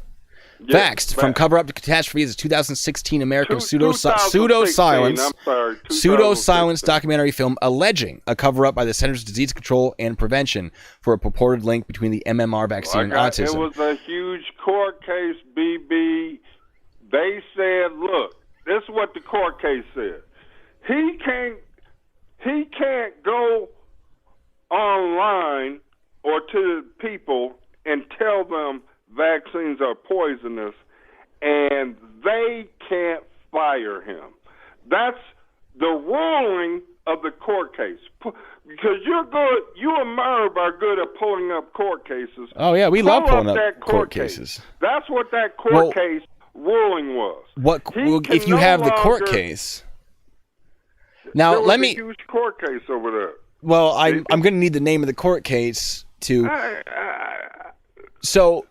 Speaker 2: Yeah,
Speaker 1: Vaxxed, from cover up to catastrophe, is a 2016 American pseudoscience documentary film alleging a cover up by the Centers for Disease Control and Prevention for a purported link between the MMR vaccine and autism.
Speaker 2: It was a huge court case, BB. They said, look, this is what the court case said. He can't go online or to the people and tell them vaccines are poisonous, and they can't fire him. That's the ruling of the court case. Because you and Merv are good at pulling up court cases.
Speaker 1: Oh, yeah, we love pulling up court cases.
Speaker 2: That's what that court case ruling was.
Speaker 1: If you have the court case... Now, let me...
Speaker 2: There was a huge court case over there.
Speaker 1: Well, I'm going to need the name of the court case to... So,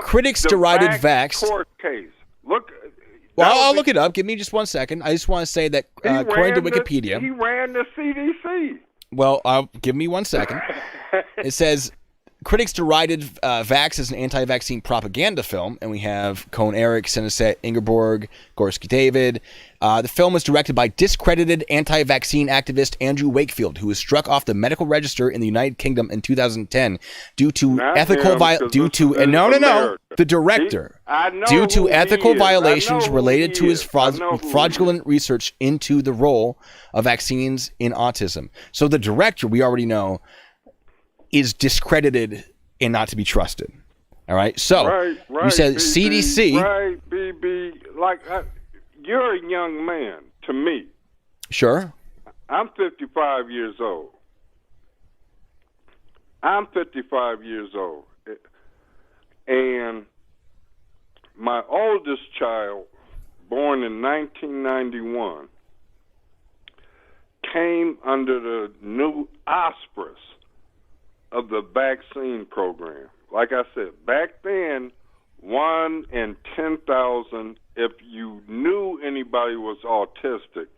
Speaker 1: critics derided Vaxxed.
Speaker 2: Court case.
Speaker 1: I'll look it up. Give me just 1 second. I just want to say that according to Wikipedia...
Speaker 2: He ran the CDC.
Speaker 1: Well, give me 1 second. It says... Critics derided Vax as an anti-vaccine propaganda film, and we have Cohn Eric, Sinisette, Ingeborg, Gorski David. The film was directed by discredited anti-vaccine activist Andrew Wakefield, who was struck off the medical register in the United Kingdom in 2010 due to ethical the director due to ethical violations related to his fraudulent research into the role of vaccines in autism. So the director, we already know, is discredited and not to be trusted. All right. So you said
Speaker 2: BB,
Speaker 1: CDC.
Speaker 2: Right, BB. You're a young man to me.
Speaker 1: Sure.
Speaker 2: I'm 55 years old. And my oldest child, born in 1991, came under the new auspice of the vaccine program. Like I said, back then, 1 in 10,000, if you knew anybody was autistic,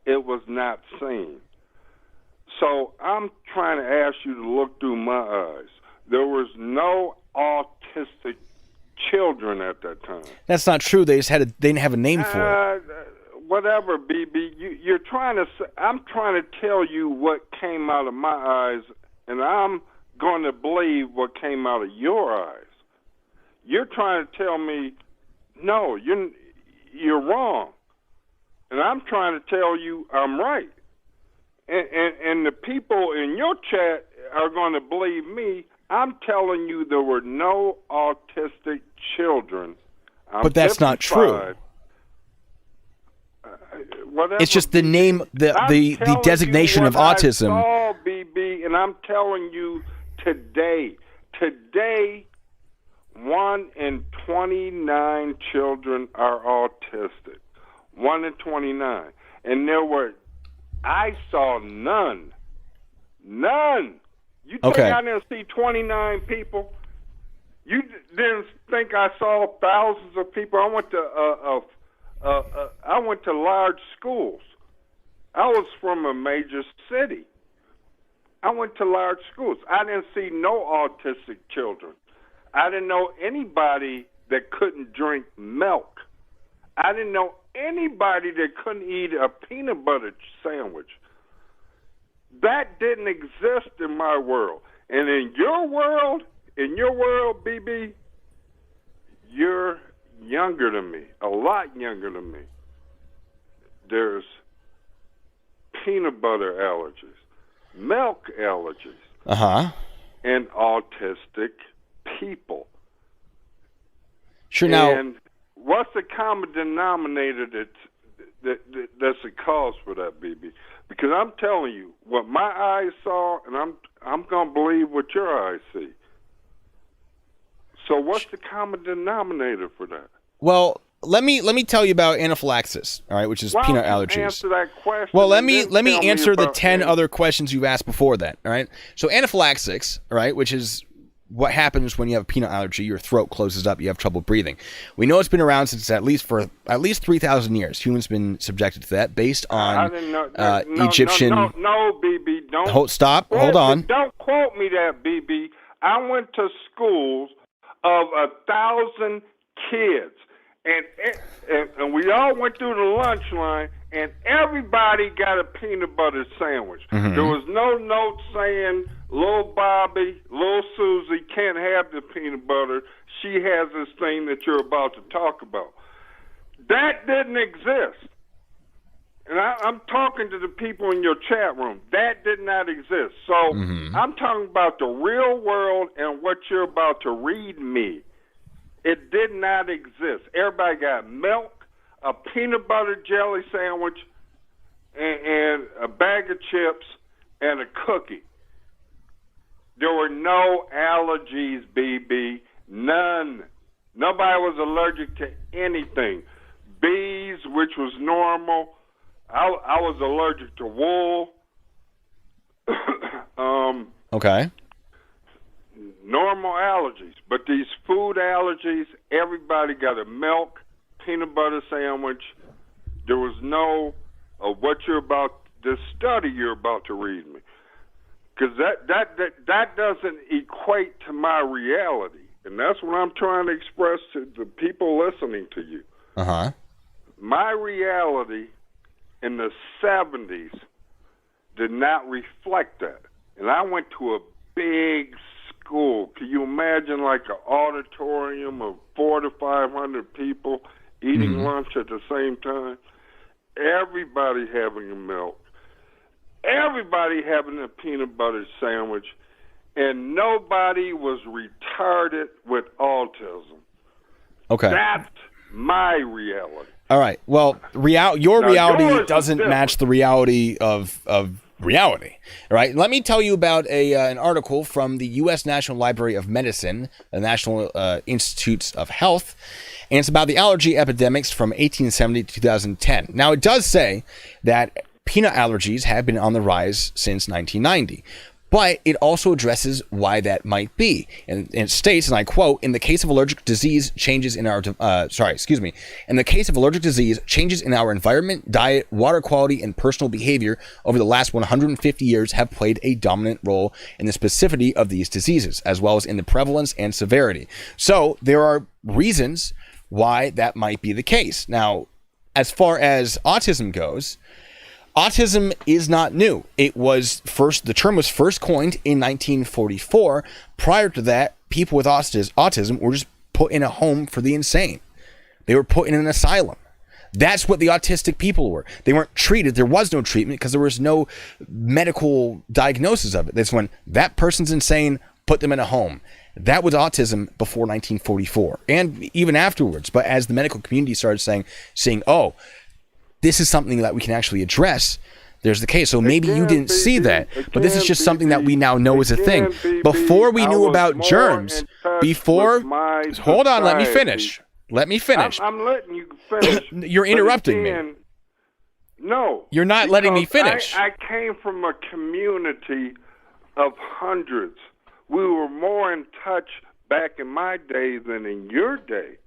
Speaker 2: it was not seen. So I'm trying to ask you to look through my eyes. There was no autistic children at that time.
Speaker 1: That's not true. They didn't have a name for it.
Speaker 2: Whatever, BB. You're trying to. I'm trying to tell you what came out of my eyes, and I'm going to believe what came out of your eyes. You're trying to tell me, no, you're wrong. And I'm trying to tell you I'm right. And the people in your chat are going to believe me. I'm telling you there were no autistic children.
Speaker 1: But that's 55. Not true. It's just the name, the designation of autism.
Speaker 2: I saw, BB, and I'm telling you today, 1 in 29 children are autistic. 1 in 29. And I saw none. You think I didn't see 29 people? You didn't think I saw thousands of people? I went to large schools. I was from a major city. I went to large schools. I didn't see no autistic children. I didn't know anybody that couldn't drink milk. I didn't know anybody that couldn't eat a peanut butter sandwich. That didn't exist in my world. And in your world, BB, you're younger than me, a lot younger than me. There's peanut butter allergies, milk allergies, and autistic people.
Speaker 1: Sure. Now,
Speaker 2: and what's the common denominator that's the cause for that, BB? Because I'm telling you, what my eyes saw, and I'm gonna believe what your eyes see. So what's the common denominator for that?
Speaker 1: well, let me tell you about anaphylaxis, all right, which is peanut allergies.
Speaker 2: Answer that question.
Speaker 1: Well, let me answer the 10 other questions you've asked before that, all right? So anaphylaxis, all right, which is what happens when you have a peanut allergy, your throat closes up, you have trouble breathing. We know it's been around since at least 3,000 years. Humans have been subjected to that based on Egyptian.
Speaker 2: No, BB, don't.
Speaker 1: Hold on.
Speaker 2: Don't quote me that, BB. I went to schools of 1,000 kids, and we all went through the lunch line, and everybody got a peanut butter sandwich.
Speaker 1: Mm-hmm.
Speaker 2: There was no note saying, Little Bobby, Little Susie can't have the peanut butter. She has this thing that you're about to talk about. That didn't exist. And I'm talking to the people in your chat room. That did not exist. So I'm talking about the real world and what you're about to read me. It did not exist. Everybody got milk, a peanut butter jelly sandwich, and a bag of chips, and a cookie. There were no allergies, BB. None. Nobody was allergic to anything. Bees, which was normal. I was allergic to wool.
Speaker 1: Okay.
Speaker 2: Normal allergies. But these food allergies, everybody got a milk, peanut butter sandwich. There was no the study you're about to read me. Because that doesn't equate to my reality. And that's what I'm trying to express to the people listening to you.
Speaker 1: Uh-huh.
Speaker 2: My reality in the 70s did not reflect that. And I went to a big school. Can you imagine like an auditorium of 400 to 500 people eating lunch at the same time? Everybody having a milk. Everybody having a peanut butter sandwich. And nobody was retarded with autism.
Speaker 1: Okay.
Speaker 2: That's my reality.
Speaker 1: All right. Well, your reality doesn't
Speaker 2: different.
Speaker 1: match the reality of reality. All right. Let me tell you about an article from the U.S. National Library of Medicine, the National Institutes of Health, and it's about the allergy epidemics from 1870 to 2010. Now, it does say that peanut allergies have been on the rise since 1990. But it also addresses why that might be. And it states, and I quote, in the case of allergic disease, changes in our environment, diet, water quality, and personal behavior over the last 150 years have played a dominant role in the specificity of these diseases, as well as in the prevalence and severity. So there are reasons why that might be the case. Now, as far as autism goes, autism is not new. The term was first coined in 1944. Prior to that, people with autism were just put in a home for the insane. They were put in an asylum. That's what the autistic people were. They weren't treated. There was no treatment because there was no medical diagnosis of it. That's when that person's insane, put them in a home. That was autism before 1944 and even afterwards. But as the medical community started saying, oh, this is something that we can actually address, there's the case. So maybe you didn't see that, but this is just something that we now know is a thing. Before we knew about germs, hold on, let me finish.
Speaker 2: I'm letting you finish.
Speaker 1: You're interrupting me.
Speaker 2: No.
Speaker 1: You're not letting me finish.
Speaker 2: I came from a community of hundreds. We were more in touch back in my day than in your day.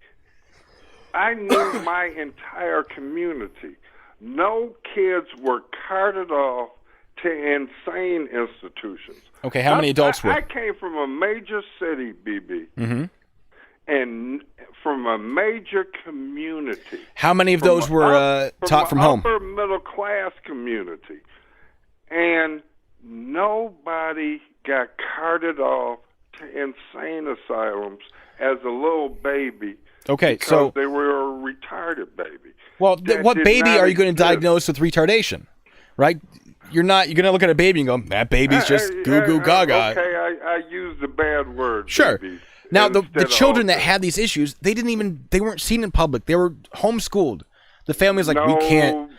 Speaker 2: I knew my entire community. No kids were carted off to insane institutions.
Speaker 1: Okay, how many adults were?
Speaker 2: I came from a major city, BB,
Speaker 1: Mm-hmm.
Speaker 2: and from a major community.
Speaker 1: How many of those were taught from home?
Speaker 2: Upper middle class community, and nobody got carted off to insane asylums as a little baby.
Speaker 1: Okay,
Speaker 2: because
Speaker 1: so
Speaker 2: they were a retarded baby.
Speaker 1: well, what baby are you going to
Speaker 2: exist.
Speaker 1: diagnose with retardation? Right? You're not. You're going to look at a baby and go, "That baby's just goo goo gaga."
Speaker 2: Okay, I used the bad word.
Speaker 1: Sure.
Speaker 2: Baby,
Speaker 1: Now the
Speaker 2: instead of
Speaker 1: children that
Speaker 2: autism.
Speaker 1: had these issues, they weren't seen in public. They were homeschooled. The family's like, we can't.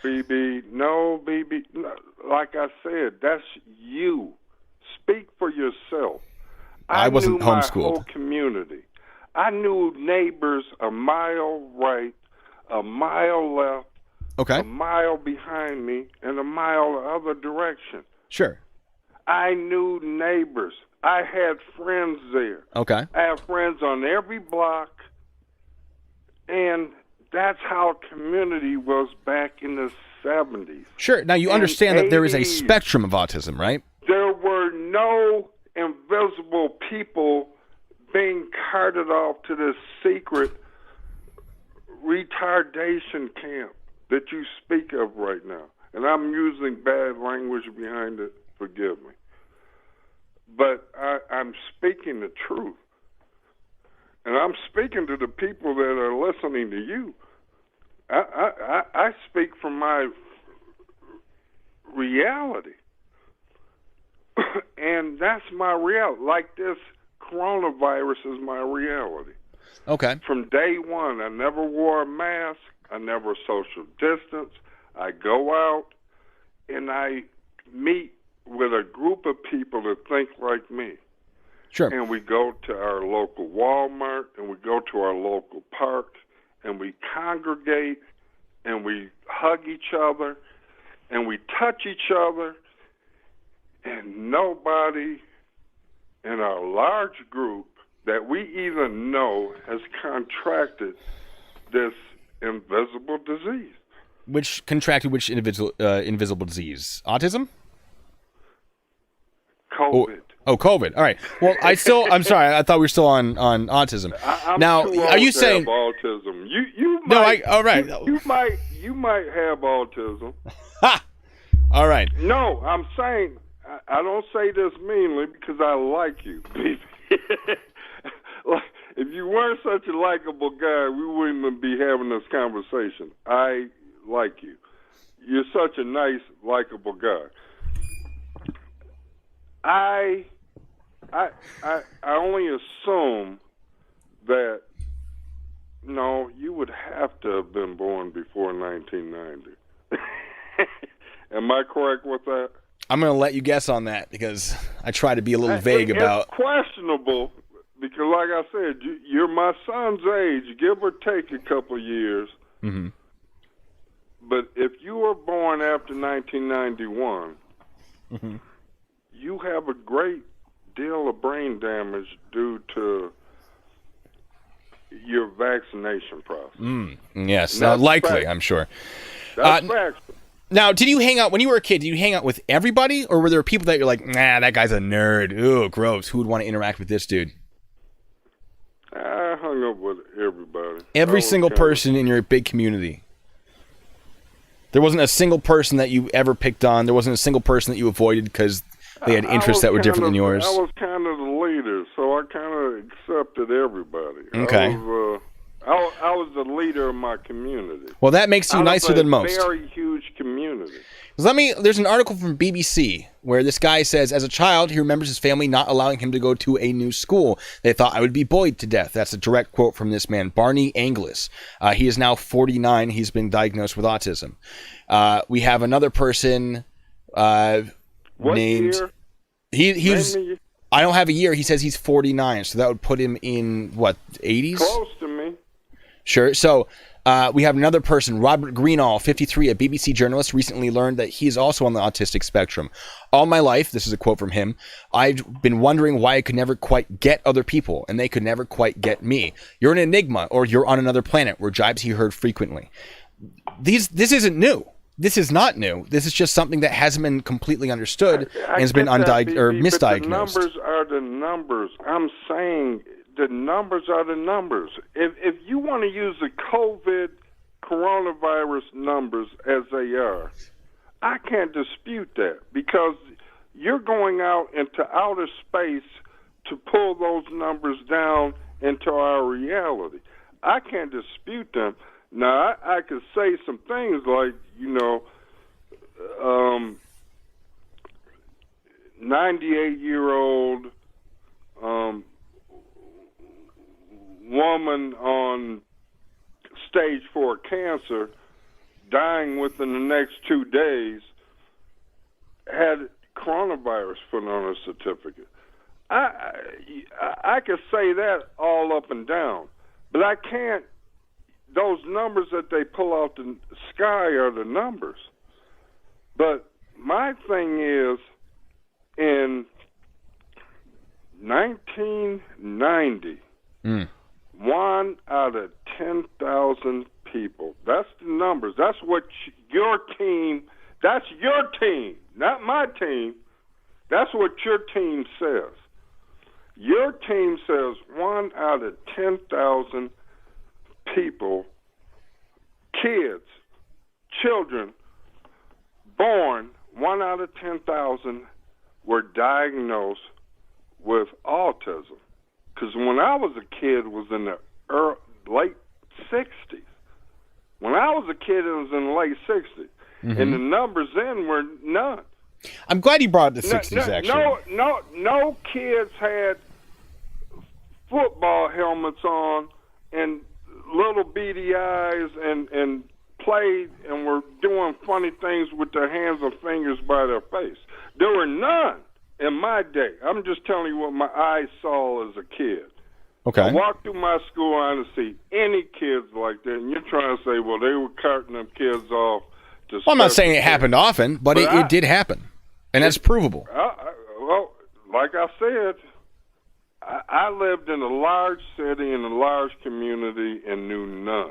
Speaker 2: No, BB. No, like I said, that's you. Speak for yourself.
Speaker 1: I wasn't
Speaker 2: knew my
Speaker 1: homeschooled.
Speaker 2: whole community. I knew neighbors a mile right, a mile left,
Speaker 1: Okay.
Speaker 2: a mile behind me, and a mile the other direction.
Speaker 1: Sure.
Speaker 2: I knew neighbors. I had friends there.
Speaker 1: Okay.
Speaker 2: I have friends on every block, and that's how community was back in the 70s.
Speaker 1: Sure. Now you
Speaker 2: And
Speaker 1: understand that there is a
Speaker 2: 80s.
Speaker 1: spectrum of autism, right?
Speaker 2: There were no invisible people being carted off to this secret retardation camp that you speak of right now. And I'm using bad language behind it. Forgive me. But I'm speaking the truth. And I'm speaking to the people that are listening to you. I speak from my reality. And that's my reality. Like this coronavirus is my reality.
Speaker 1: Okay.
Speaker 2: From day one, I never wore a mask. I never social distance. I go out and I meet with a group of people that think like me.
Speaker 1: Sure.
Speaker 2: And we go to our local Walmart and we go to our local park and we congregate and we hug each other and we touch each other, and nobody in our large group that we even know has contracted this invisible disease.
Speaker 1: Which contracted which invisible disease? Autism?
Speaker 2: COVID.
Speaker 1: Oh, COVID. All right. Well, I'm sorry. I thought we were still on autism.
Speaker 2: I'm
Speaker 1: now,
Speaker 2: too
Speaker 1: are you
Speaker 2: old to
Speaker 1: saying?
Speaker 2: have autism? You
Speaker 1: No,
Speaker 2: might,
Speaker 1: all right.
Speaker 2: you might have autism.
Speaker 1: Ha! All right.
Speaker 2: No, I'm saying I don't say this meanly because I like you, baby. Like, if you weren't such a likable guy, we wouldn't be having this conversation. I like you. You're such a nice, likable guy. I only assume that no, you would have to have been born before 1990. Am I correct with that?
Speaker 1: I'm going to let you guess on that because I try to be a little vague about.
Speaker 2: It's questionable because, like I said, you're my son's age, give or take a couple of years.
Speaker 1: Mm-hmm.
Speaker 2: But if you were born after 1991,
Speaker 1: Mm-hmm.
Speaker 2: you have a great deal of brain damage due to your vaccination process.
Speaker 1: Yes,
Speaker 2: That's
Speaker 1: likely,
Speaker 2: fact.
Speaker 1: I'm sure.
Speaker 2: That's facts.
Speaker 1: Now, did you hang out when you were a kid? Did you hang out with everybody, or were there people that you're like, nah, that guy's a nerd. Ooh, gross. Who would want to interact with this dude?
Speaker 2: I hung up with everybody.
Speaker 1: Every single person in your big community. There wasn't a single person that you ever picked on. There wasn't a single person that you avoided because they had interests that were different than yours.
Speaker 2: I was kind of the leader, so I kind of accepted everybody.
Speaker 1: Okay.
Speaker 2: I was the leader of my community.
Speaker 1: Well, that makes you nicer than most.
Speaker 2: Very huge community.
Speaker 1: There's an article from BBC where this guy says, as a child, he remembers his family not allowing him to go to a new school. They thought I would be bullied to death. That's a direct quote from this man, Barney Anglis. He is now 49. He's been diagnosed with autism. We have another person
Speaker 2: What
Speaker 1: named.
Speaker 2: year?
Speaker 1: He was. I don't have a year. He says he's 49, so that would put him in what, 80s?
Speaker 2: Close to me.
Speaker 1: Sure. So we have another person, Robert Greenall, 53, a BBC journalist, recently learned that he is also on the autistic spectrum. All my life, this is a quote from him, I've been wondering why I could never quite get other people, and they could never quite get me. You're an enigma, or you're on another planet, were jibes he heard frequently. This isn't new. This is not new. This is just something that hasn't been completely understood and has been
Speaker 2: get that,
Speaker 1: misdiagnosed.
Speaker 2: But the numbers are the numbers. I'm saying the numbers are the numbers. If you want to use the COVID coronavirus numbers as they are, I can't dispute that because you're going out into outer space to pull those numbers down into our reality. I can't dispute them. Now, I could say some things like, 98-year-old woman on stage 4 cancer dying within the next 2 days had coronavirus put on her certificate. I could say that all up and down, but I can't. Those numbers that they pull out the sky are the numbers. But my thing is, in 1990, 1 out of 10,000 people. That's the numbers. That's what your team. That's your team, not my team. That's what your team says. Your team says 1 out of 10,000 people, kids, children, born, 1 out of 10,000 were diagnosed with autism. Because when I was a kid, it was in the late 60s. When I was a kid, it was in the late 60s. And the numbers then were none.
Speaker 1: I'm glad you brought up the 60s, actually.
Speaker 2: No kids had football helmets on and little beady eyes and played and were doing funny things with their hands or fingers by their face. There were none in my day. I'm just telling you what my eyes saw as a kid.
Speaker 1: Okay.
Speaker 2: I walked through my school, I didn't see any kids like that. And you're trying to say, well, they were carting them kids off.
Speaker 1: Well, I'm not saying it happened often, but it did happen. And that's provable.
Speaker 2: Well, like I said, I lived in a large city in a large community and knew none.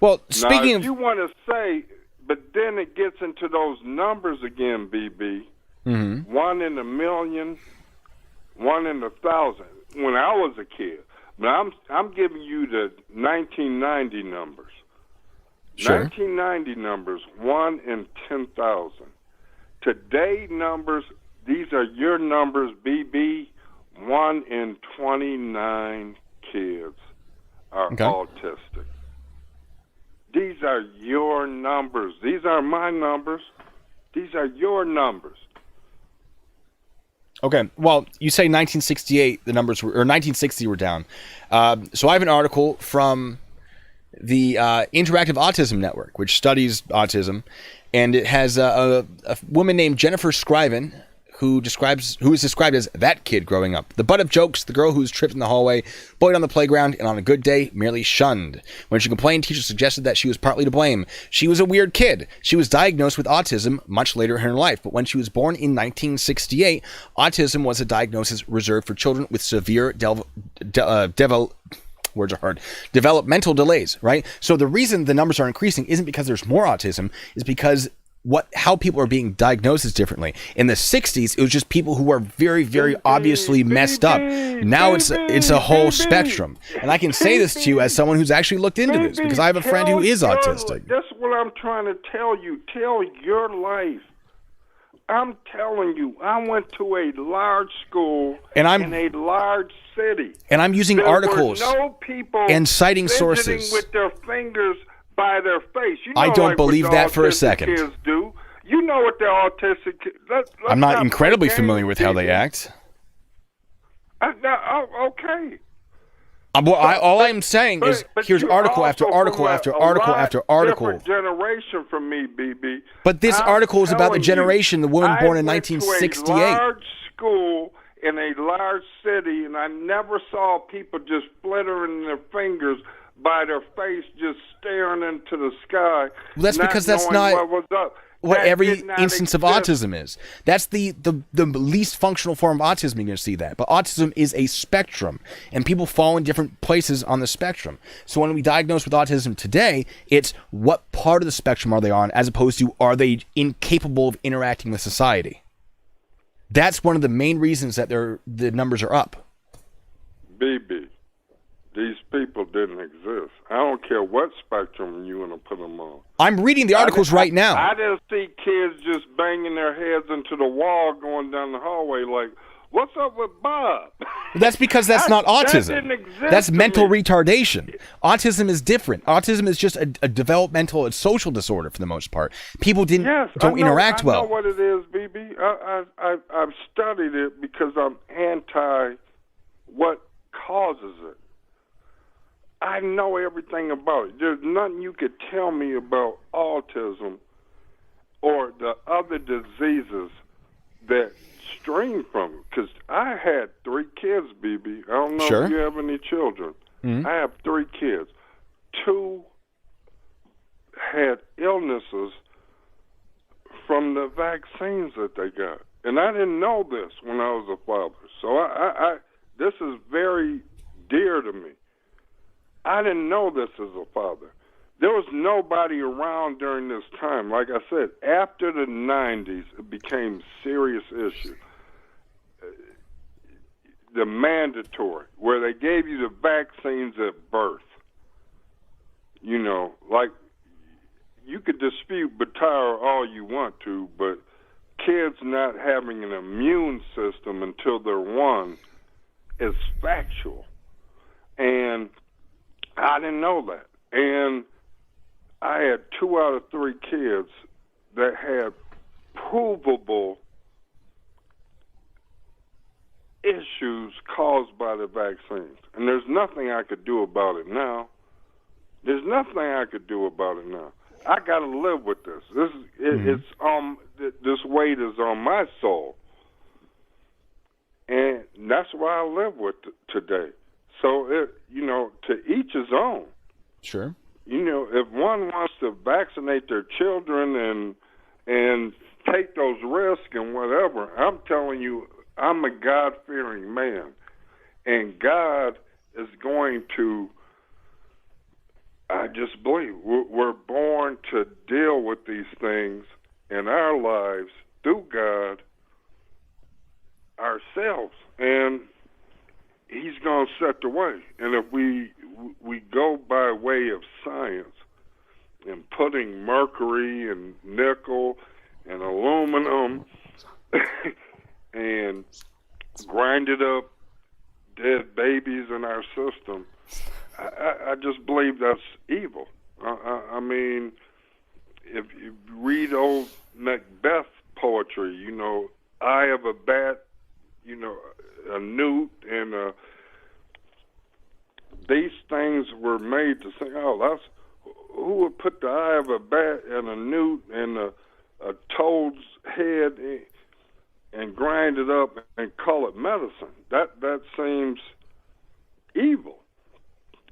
Speaker 1: Well, speaking
Speaker 2: if you want to say, but then it gets into those numbers again, BB. 1 in a million, 1 in 1,000. When I was a kid, but I'm giving you the 1990 numbers. Sure. 1990 numbers, 1 in 10,000. Today numbers, these are your numbers, BB. 1 in 29 kids are autistic. These are your numbers. These are my numbers. These are your numbers.
Speaker 1: Okay. Well, you say 1968, the numbers were, or 1960 were down. So I have an article from the Interactive Autism Network, which studies autism, and it has a woman named Jennifer Scriven, who is described as that kid growing up. The butt of jokes, the girl who's tripped in the hallway, bullied on the playground, and on a good day, merely shunned. When she complained, teachers suggested that she was partly to blame. She was a weird kid. She was diagnosed with autism much later in her life, but when she was born in 1968, autism was a diagnosis reserved for children with severe developmental delays, right? So the reason the numbers are increasing isn't because there's more autism, is because how people are being diagnosed is differently. In the 60s, it was just people who were very, very obviously messed up. Now it's a whole spectrum. And I can say this to you as someone who's actually looked into this, because I have a friend who is autistic.
Speaker 2: That's what I'm trying to tell you. Tell your life. I'm telling you, I went to a large school in a large city.
Speaker 1: And I'm using articles and citing sources
Speaker 2: with their fingers by their face.
Speaker 1: I don't believe that for a second.
Speaker 2: Kids do. You know what the autistic.
Speaker 1: I'm not incredibly familiar with how they act.
Speaker 2: Okay.
Speaker 1: All I'm saying is here's article after article after article after article.
Speaker 2: Different generation from me, BB.
Speaker 1: But this article is about the generation, the woman born in 1968.
Speaker 2: I went to a large school in a large city, and I never saw people just flittering their fingers by their face, just staring into the sky.
Speaker 1: Well, that's because that's not
Speaker 2: what was up.
Speaker 1: what
Speaker 2: That
Speaker 1: every
Speaker 2: did not
Speaker 1: instance of
Speaker 2: exist.
Speaker 1: autism is. That's the least functional form of autism you're going to see that. But autism is a spectrum, and people fall in different places on the spectrum. So when we diagnose with autism today, it's what part of the spectrum are they on, as opposed to are they incapable of interacting with society. That's one of the main reasons that the numbers are up.
Speaker 2: BB, these people didn't exist. I don't care what spectrum you want to put them on.
Speaker 1: I'm reading the articles right now.
Speaker 2: I didn't see kids just banging their heads into the wall going down the hallway like, what's up with Bob?
Speaker 1: That's because that's not autism.
Speaker 2: That didn't exist
Speaker 1: That's
Speaker 2: to
Speaker 1: mental
Speaker 2: me.
Speaker 1: retardation. Autism is different. Autism is just a developmental and social disorder for the most part. People don't interact well.
Speaker 2: I know what it is, BB. I've studied it because I'm anti what causes it. I know everything about it. There's nothing you could tell me about autism or the other diseases that stream from it. Because I had 3 kids, BB. I don't know
Speaker 1: Sure.
Speaker 2: if you have any children.
Speaker 1: Mhm.
Speaker 2: I have 3 kids. 2 had illnesses from the vaccines that they got. And I didn't know this when I was a father. So I this is very dear to me. I didn't know this as a father. There was nobody around during this time. Like I said, after the 90s, it became a serious issue. The mandatory, where they gave you the vaccines at birth. You know, like, you could dispute Batara all you want to, but kids not having an immune system until they're 1 is factual. And I didn't know that. And I had 2 out of 3 kids that had provable issues caused by the vaccines. And there's nothing I could do about it now. There's nothing I could do about it now. I got to live with this. It's this weight is on my soul. And that's why I live with it today. So, to each his own.
Speaker 1: Sure.
Speaker 2: You know, if one wants to vaccinate their children and take those risks and whatever, I'm telling you, I'm a God-fearing man. And God is going to, I just believe, we're born to deal with these things in our lives through God ourselves. And He's going to set the way. And if we go by way of science and putting mercury and nickel and aluminum and grinded up dead babies in our system, I just believe that's evil. I mean, if you read old Macbeth poetry, you know, eye of a bat, you know, a newt, and these things were made to say, oh, that's who would put the eye of a bat and a newt and a toad's head and grind it up and call it medicine. That seems evil.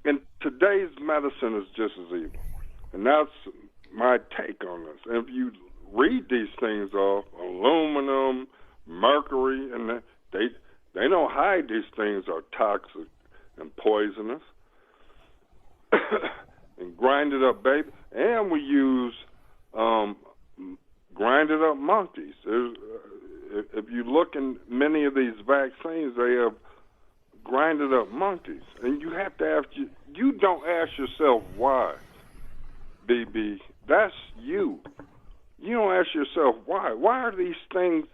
Speaker 2: And today's medicine is just as evil. And that's my take on this. And if you read these things off, aluminum, mercury, and they don't hide these things are toxic and poisonous. And grinded up baby. And we use grinded up monkeys. If you look in many of these vaccines, they have grinded up monkeys. And you have to ask, you don't ask yourself why, BB. That's you. You don't ask yourself why. Why are these things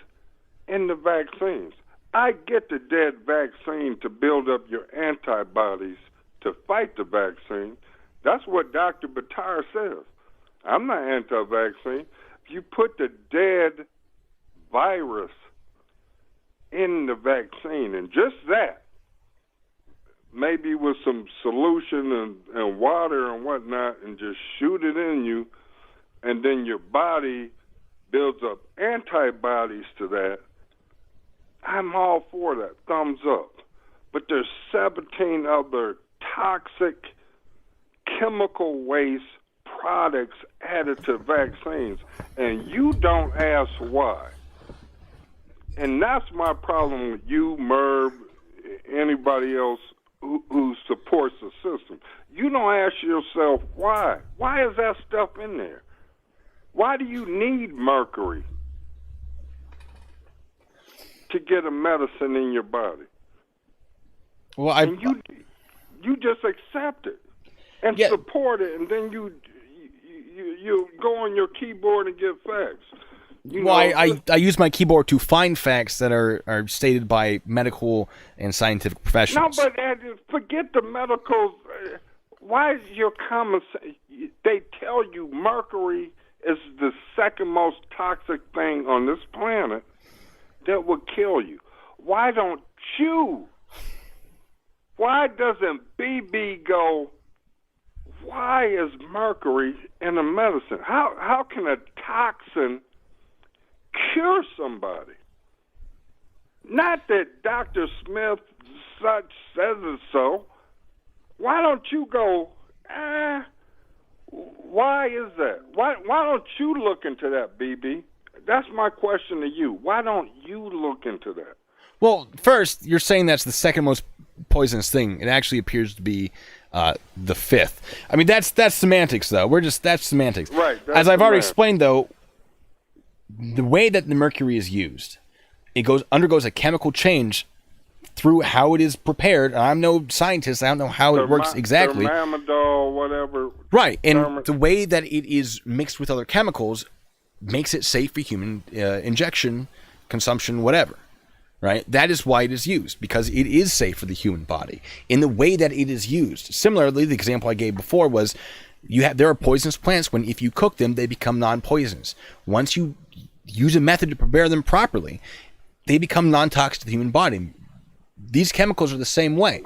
Speaker 2: in the vaccines? I get the dead vaccine to build up your antibodies to fight the vaccine. That's what Dr. Batara says. I'm not anti-vaccine. If you put the dead virus in the vaccine, and just that, maybe with some solution and water and whatnot, and just shoot it in you, and then your body builds up antibodies to that, I'm all for that. Thumbs up. But there's 17 other toxic chemical waste products added to vaccines, and you don't ask why. And that's my problem with you, Merv, anybody else who supports the system. You don't ask yourself why. Why is that stuff in there? Why do you need mercury to get a medicine in your body?
Speaker 1: Well,
Speaker 2: and you just accept it and support it, and then you go on your keyboard and get facts.
Speaker 1: I use my keyboard to find facts that are stated by medical and scientific professionals.
Speaker 2: No, but forget the medical. Why is your common sense? They tell you mercury is the second most toxic thing on this planet that will kill you. Why don't you? Why doesn't BB go, why is mercury in a medicine? How can a toxin cure somebody? Not that Dr. Smith such says it so. Why don't you go, why is that? Why don't you look into that, BB? That's my question to you. Why don't you look into that?
Speaker 1: Well, first, you're saying that's the second most poisonous thing. It actually appears to be the fifth. I mean, that's semantics, though. That's semantics.
Speaker 2: Right.
Speaker 1: As I've already explained, though, the way that the mercury is used, it undergoes a chemical change through how it is prepared. I'm no scientist. I don't know how it works exactly.
Speaker 2: Thermamidol, whatever.
Speaker 1: Right, and the way that it is mixed with other chemicals makes it safe for human injection, consumption, whatever. Right? That is why it is used, because it is safe for the human body in the way that it is used. Similarly, the example I gave before was there are poisonous plants when if you cook them, they become non-poisonous. Once you use a method to prepare them properly, they become non-toxic to the human body. These chemicals are the same way.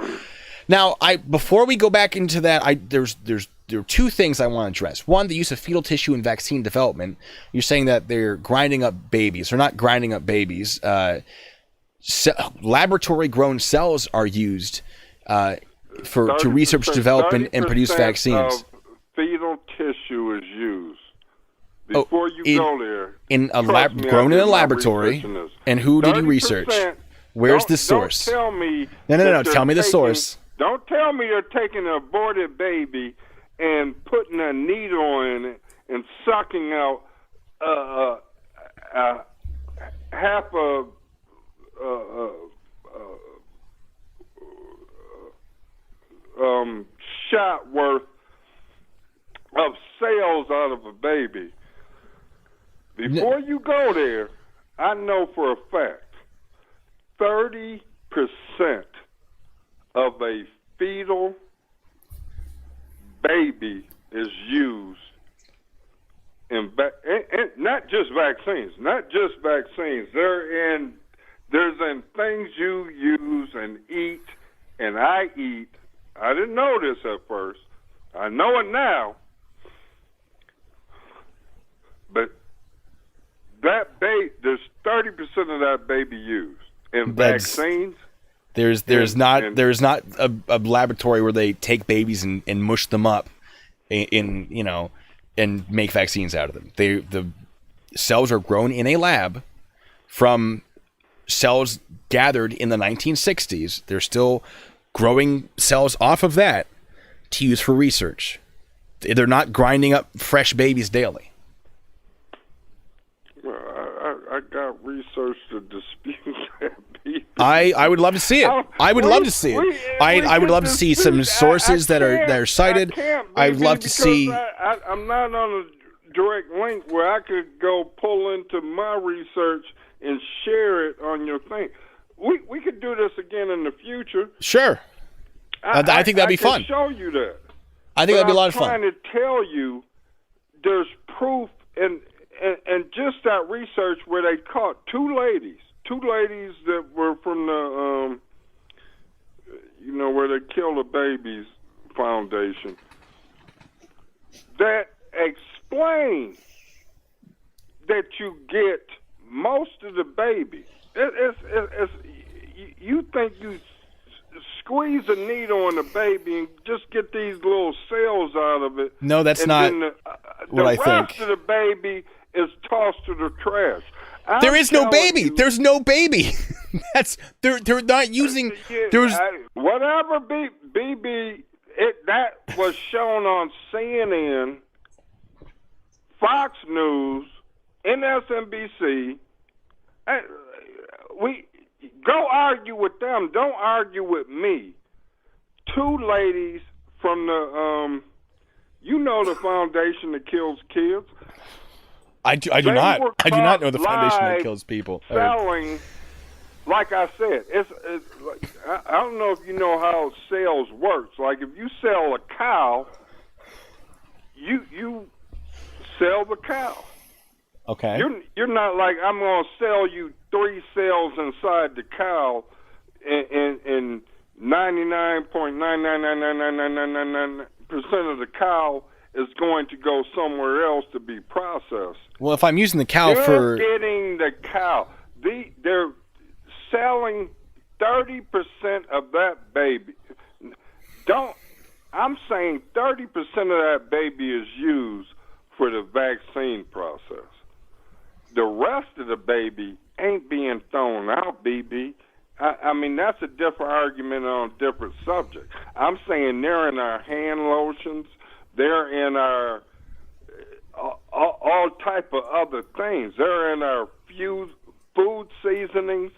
Speaker 1: Now, before we go back into that, there are two things I want to address. One, the use of fetal tissue in vaccine development. You're saying that they're grinding up babies. They're not grinding up babies. Laboratory-grown cells are used to research, develop, and produce vaccines.
Speaker 2: Of fetal tissue is used before you go there.
Speaker 1: Grown in a laboratory. And who did you research? Where's the source?
Speaker 2: Don't tell me.
Speaker 1: No. Tell me the source.
Speaker 2: Don't tell me they're taking an aborted baby and putting a needle in it and sucking out half a shot worth of cells out of a baby. Before you go there, I know for a fact 30% of a fetal baby is used in not just vaccines. There's in things you use and eat, and I eat. I didn't know this at first. I know it now. But there's 30% of that baby used in vaccines.
Speaker 1: There's not a laboratory where they take babies and mush them up and make vaccines out of them. The cells are grown in a lab from cells gathered in the 1960s. They're still growing cells off of that to use for research. They're not grinding up fresh babies daily.
Speaker 2: Well, I got research to dispute that.
Speaker 1: I would love to see it. I would love to see it. I would love to see some sources that are cited. I would love to see.
Speaker 2: I'm not on a direct link where I could go pull into my research and share it on your thing. We could do this again in the future.
Speaker 1: Sure. I think that'd be fun.
Speaker 2: I can show you that.
Speaker 1: I think that'd be a lot of fun.
Speaker 2: I'm trying to tell you there's proof and just that research where they caught two ladies that were from the where they kill the babies foundation that explain that you get most of the baby. You think you squeeze a needle in the baby and just get these little cells out of it.
Speaker 1: No, that's
Speaker 2: and
Speaker 1: not
Speaker 2: then
Speaker 1: what I think.
Speaker 2: The rest of the baby is tossed to the trash.
Speaker 1: There is no baby. There's no baby. They're not using.
Speaker 2: Whatever BB. That was shown on CNN, Fox News, MSNBC. We go argue with them. Don't argue with me. Two ladies from the the foundation that kills kids.
Speaker 1: I do not know the foundation that kills people.
Speaker 2: Selling, like I said, it's like, I don't know if you know how sales works. Like if you sell a cow, you sell the cow.
Speaker 1: Okay.
Speaker 2: You're not like, I'm going to sell you 3 cells inside the cow, and 99.9999999% of the cow is going to go somewhere else to be processed.
Speaker 1: Well, if I'm using the cow
Speaker 2: You're getting the cow. They're selling 30% of that baby. I'm saying 30% of that baby is used for the vaccine process. The rest of the baby ain't being thrown out, BB. I mean, that's a different argument on a different subject. I'm saying they're in our hand lotions. They're in our all type of other things. They're in our food seasonings.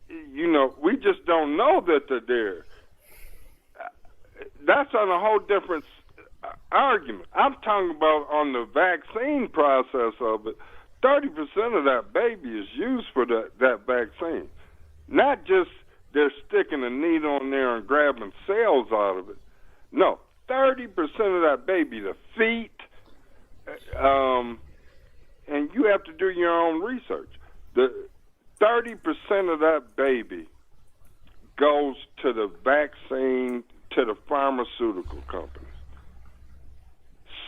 Speaker 2: We just don't know that they're there. That's on a whole different argument. I'm talking about on the vaccine process of it. 30% of that baby is used for that vaccine. Not just they're sticking a needle in there and grabbing cells out of it. No, 30% of that baby, the feet, and you have to do your own research. The 30% of that baby goes to the vaccine, to the pharmaceutical companies.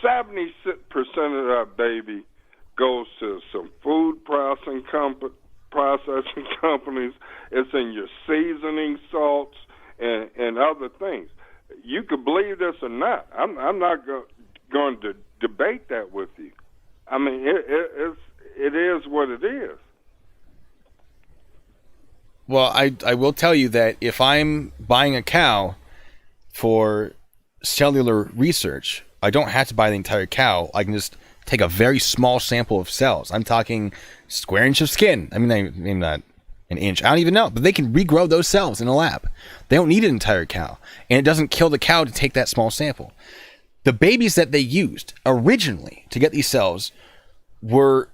Speaker 2: 70% of that baby goes to some food processing companies. It's in your seasoning salts and other things. You could believe this or not. I'm not going to debate that with you. I mean, it is what it is.
Speaker 1: Well, I will tell you that if I'm buying a cow for cellular research, I don't have to buy the entire cow. I can just take a very small sample of cells. I'm talking square inch of skin. I mean, maybe not an inch. I don't even know. But they can regrow those cells in a lab. They don't need an entire cow. And it doesn't kill the cow to take that small sample. The babies that they used originally to get these cells were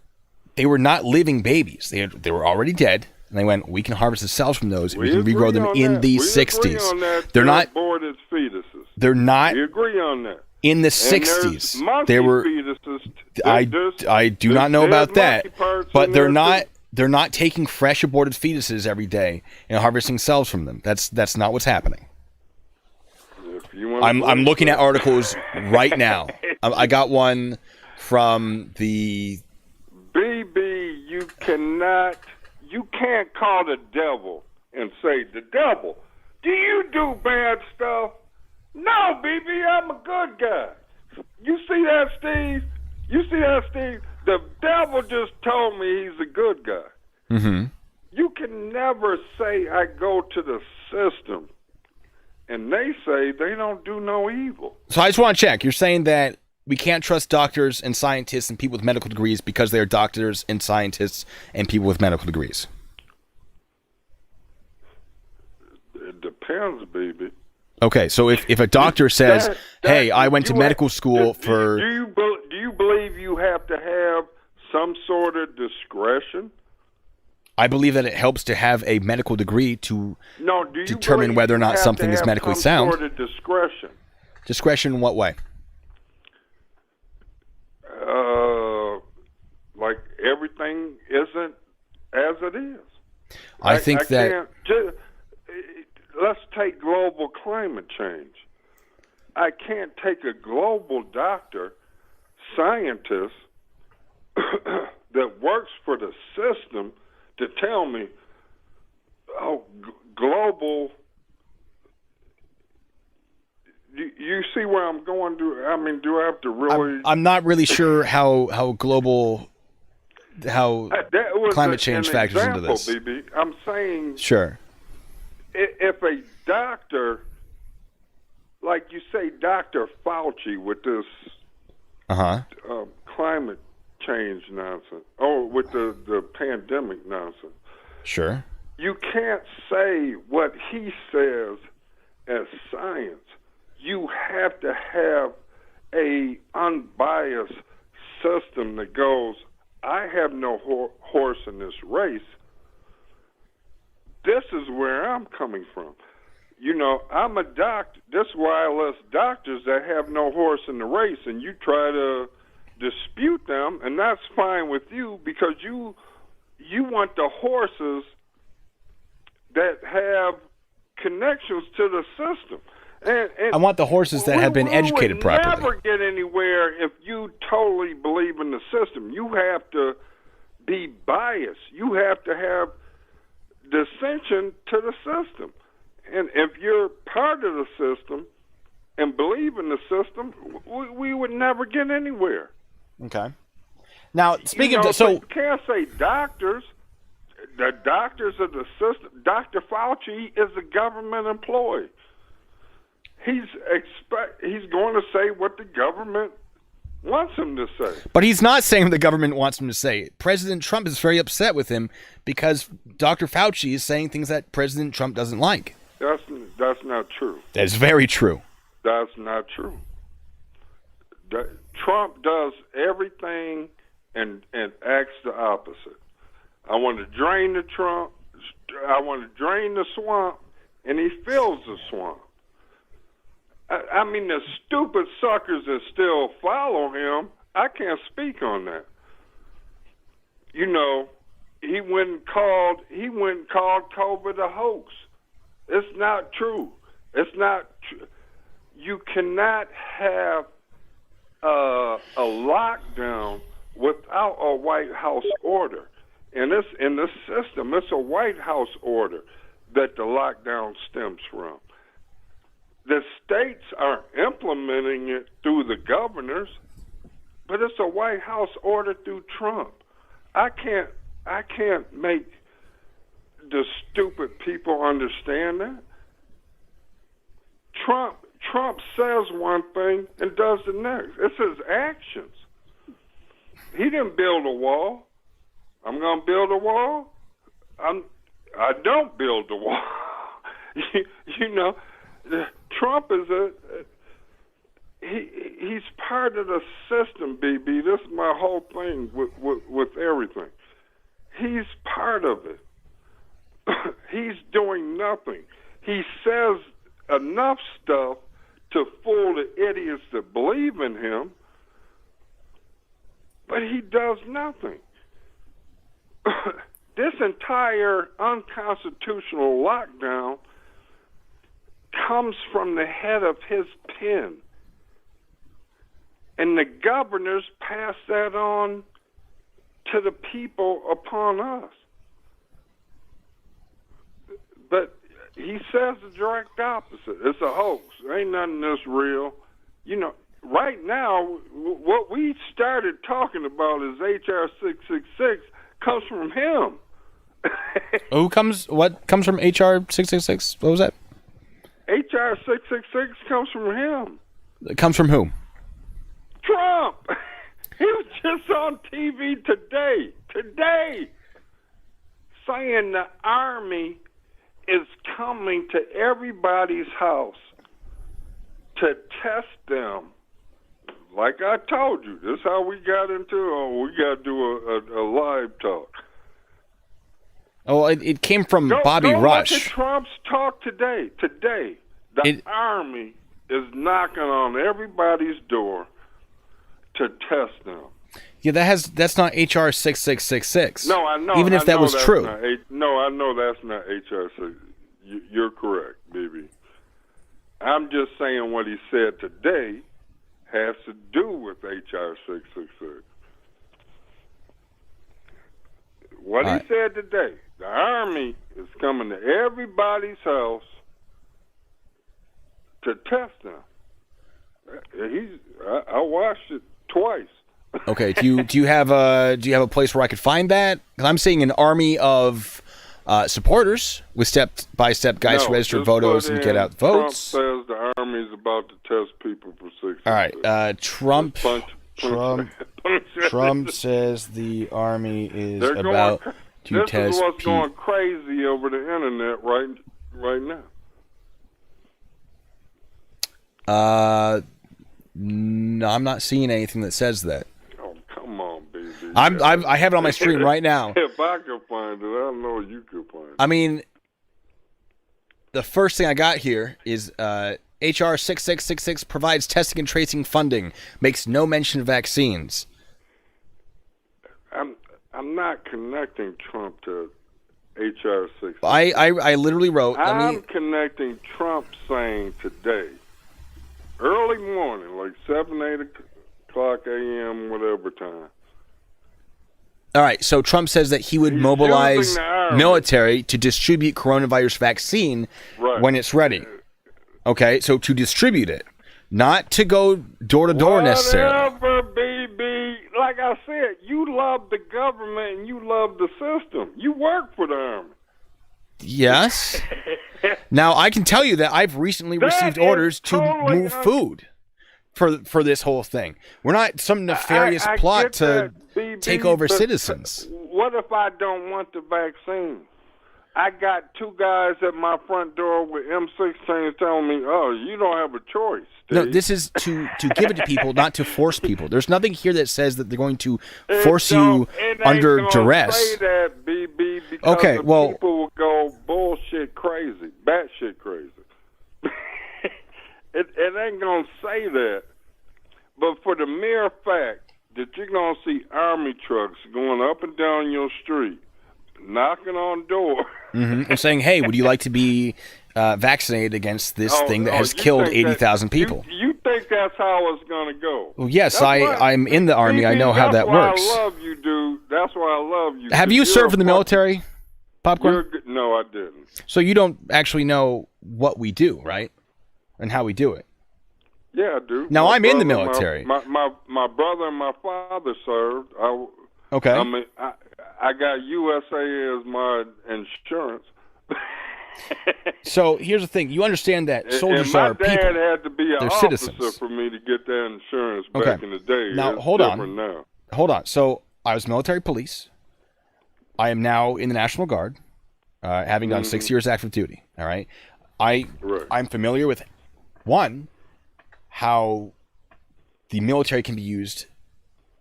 Speaker 1: not living babies. They were already dead. And they went, we can harvest the cells from those. We can regrow them in the 60s. They're not aborted fetuses. They're not.
Speaker 2: We agree on that.
Speaker 1: In the 60s, there were. I do not know about that, but they're not taking fresh aborted fetuses every day and harvesting cells from them. That's not what's happening. I'm looking at articles right now. I got one from the
Speaker 2: BB. You can't call the devil and say, the devil, do you do bad stuff? No, BB, I'm a good guy. You see that, Steve? The devil just told me he's a good guy.
Speaker 1: Mm-hmm.
Speaker 2: You can never say I go to the system and they say they don't do no evil.
Speaker 1: So I just want to check. You're saying that we can't trust doctors and scientists and people with medical degrees because they're doctors and scientists and people with medical degrees?
Speaker 2: It depends, baby.
Speaker 1: Okay, so if a doctor says, hey, I went to medical school for...
Speaker 2: Do you believe you have to have some sort of discretion?
Speaker 1: I believe that it helps to have a medical degree to determine whether or not something is medically sound.
Speaker 2: Some sort of discretion.
Speaker 1: Discretion in what way?
Speaker 2: Like everything isn't as it is.
Speaker 1: I think that...
Speaker 2: Let's take global climate change. I can't take a global doctor, scientist that works for the system to tell me, global You see where I'm going? Do I have to really?
Speaker 1: I'm not really sure how global, how
Speaker 2: that was
Speaker 1: climate change factors into this.
Speaker 2: BB. I'm saying,
Speaker 1: Sure.
Speaker 2: If a doctor, like you say, Dr. Fauci with this climate change nonsense, or with the pandemic nonsense,
Speaker 1: Sure.
Speaker 2: you can't say what he says as science. You have to have a unbiased system that goes, I have no horse in this race. This is where I'm coming from. I'm a doctor. That's why I list doctors that have no horse in the race, and you try to dispute them, and that's fine with you because you want the horses that have connections to the system. And
Speaker 1: I want the horses that have been educated properly.
Speaker 2: You would never get anywhere if you totally believe in the system. You have to be biased. You have to have dissension to the system. And if you're part of the system and believe in the system, we would never get anywhere.
Speaker 1: Okay. Now, speaking
Speaker 2: of...
Speaker 1: So
Speaker 2: you can't say doctors. The doctors of the system. Dr. Fauci is a government employee. He's going to say what the government wants him to say.
Speaker 1: But he's not saying what the government wants him to say. President Trump is very upset with him because Dr. Fauci is saying things that President Trump doesn't like.
Speaker 2: That's not true.
Speaker 1: That's very true.
Speaker 2: That's not true. Trump does everything and acts the opposite. I want to drain the Trump. I want to drain the swamp, and he fills the swamp. I mean, the stupid suckers that still follow him, I can't speak on that. He went and called COVID a hoax. It's not true. It's not true. You cannot have a lockdown without a White House order. And it's in the system. It's a White House order that the lockdown stems from. The states are implementing it through the governors, but it's a White House order through Trump. I can't make the stupid people understand that. Trump says one thing and does the next. It's his actions. He didn't build a wall. I'm going to build a wall. I don't build a wall. Trump is he's part of the system, BB. This is my whole thing with everything. He's part of it. He's doing nothing. He says enough stuff to fool the idiots that believe in him, but he does nothing. This entire unconstitutional lockdown comes from the head of his pen. And the governors pass that on to the people upon us. But he says the direct opposite. It's a hoax. Ain't nothing this real. Right now, what we started talking about is H.R. 666 comes from him.
Speaker 1: What comes from H.R. 666? What was that?
Speaker 2: H.R. 666 comes from him.
Speaker 1: It comes from whom?
Speaker 2: Trump. He was just on TV today, saying the army is coming to everybody's house to test them. Like I told you, this is how we got into we got to do a live talk.
Speaker 1: Oh, it came from Bobby Rush.
Speaker 2: Look at Trump's talk today. The army is knocking on everybody's door to test them.
Speaker 1: Yeah, that's not HR 6666.
Speaker 2: No, I know.
Speaker 1: Even if that was true.
Speaker 2: I know that's not HR 6. You're correct, baby. I'm just saying what he said today has to do with HR 666. What he said today, the army is coming to everybody's house to test them. I watched it twice.
Speaker 1: Okay. Do you have a place where I could find that? 'Cause I'm seeing an army of supporters with step-by-step guides to register votos and get out votes.
Speaker 2: Trump says the Army's about to test people for 6
Speaker 1: All right. Trump says the Army is about to test
Speaker 2: This is what's
Speaker 1: people.
Speaker 2: going crazy over the internet right now.
Speaker 1: No, I'm not seeing anything that says that.
Speaker 2: Oh, come on, baby.
Speaker 1: I have it on my screen right now.
Speaker 2: If I could find it, I know you could find it.
Speaker 1: I mean, the first thing I got here is HR 6666 provides testing and tracing funding, makes no mention of vaccines.
Speaker 2: I'm not connecting Trump to HR 6.
Speaker 1: I literally wrote.
Speaker 2: I'm connecting Trump saying today, early morning, like 7, 8 o'clock a.m., whatever time.
Speaker 1: All right, so Trump says that he would mobilize military to distribute coronavirus vaccine when it's ready. Okay, so to distribute it, not to go door to door necessarily.
Speaker 2: Whatever, baby. Like I said, you love the government and you love the system. You work for the Army.
Speaker 1: Yes. Now, I can tell you that I've recently received orders to move food for this whole thing. We're not some nefarious plot to take over citizens.
Speaker 2: What if I don't want the vaccine? I got 2 guys at my front door with M16s telling me, "Oh, you don't have a choice, Steve."
Speaker 1: No, this is to give it to people, not to force people. There's nothing here that says that they're going to force you under duress.
Speaker 2: Say that, BB, because people will go bullshit crazy, batshit crazy. it ain't gonna say that, but for the mere fact that you're gonna see Army trucks going up and down your street, knocking on doors,
Speaker 1: and saying, "Hey, would you like to be vaccinated against this thing that has killed 80,000 people?"
Speaker 2: You think that's how it's going to go?
Speaker 1: Well, yes, I'm in the Army. I know how that works.
Speaker 2: That's why I love you, dude. That's why I love you.
Speaker 1: Have you served in the military, Popcorn?
Speaker 2: No, I didn't.
Speaker 1: So you don't actually know what we do, right? And how we do it.
Speaker 2: Yeah, I do.
Speaker 1: Now, I'm in the military.
Speaker 2: My brother and my father served.
Speaker 1: Okay.
Speaker 2: I mean, I got USA as my insurance.
Speaker 1: So here's the thing: you understand that soldiers are people.
Speaker 2: My dad had to be an officer
Speaker 1: citizens
Speaker 2: for me to get that insurance back in the day.
Speaker 1: Now hold on. So I was military police. I am now in the National Guard, having done 6 years active duty. All right. I'm familiar with how the military can be used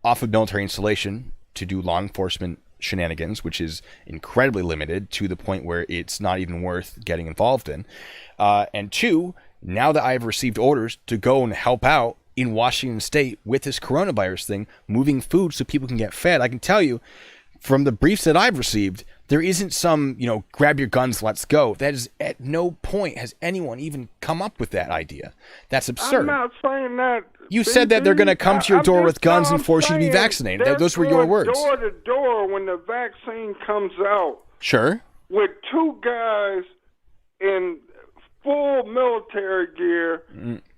Speaker 1: off of military installation to do law enforcement shenanigans, which is incredibly limited to the point where it's not even worth getting involved in. And 2, now that I've received orders to go and help out in Washington State with this coronavirus thing, moving food so people can get fed, I can tell you from the briefs that I've received, there isn't some, grab your guns, let's go. That is, at no point has anyone even come up with that idea. That's absurd.
Speaker 2: I'm not saying that.
Speaker 1: You said that they're going to come to your door with guns and force you to be vaccinated. Those were your words.
Speaker 2: Door to door when the vaccine comes out.
Speaker 1: Sure.
Speaker 2: With 2 guys in full military gear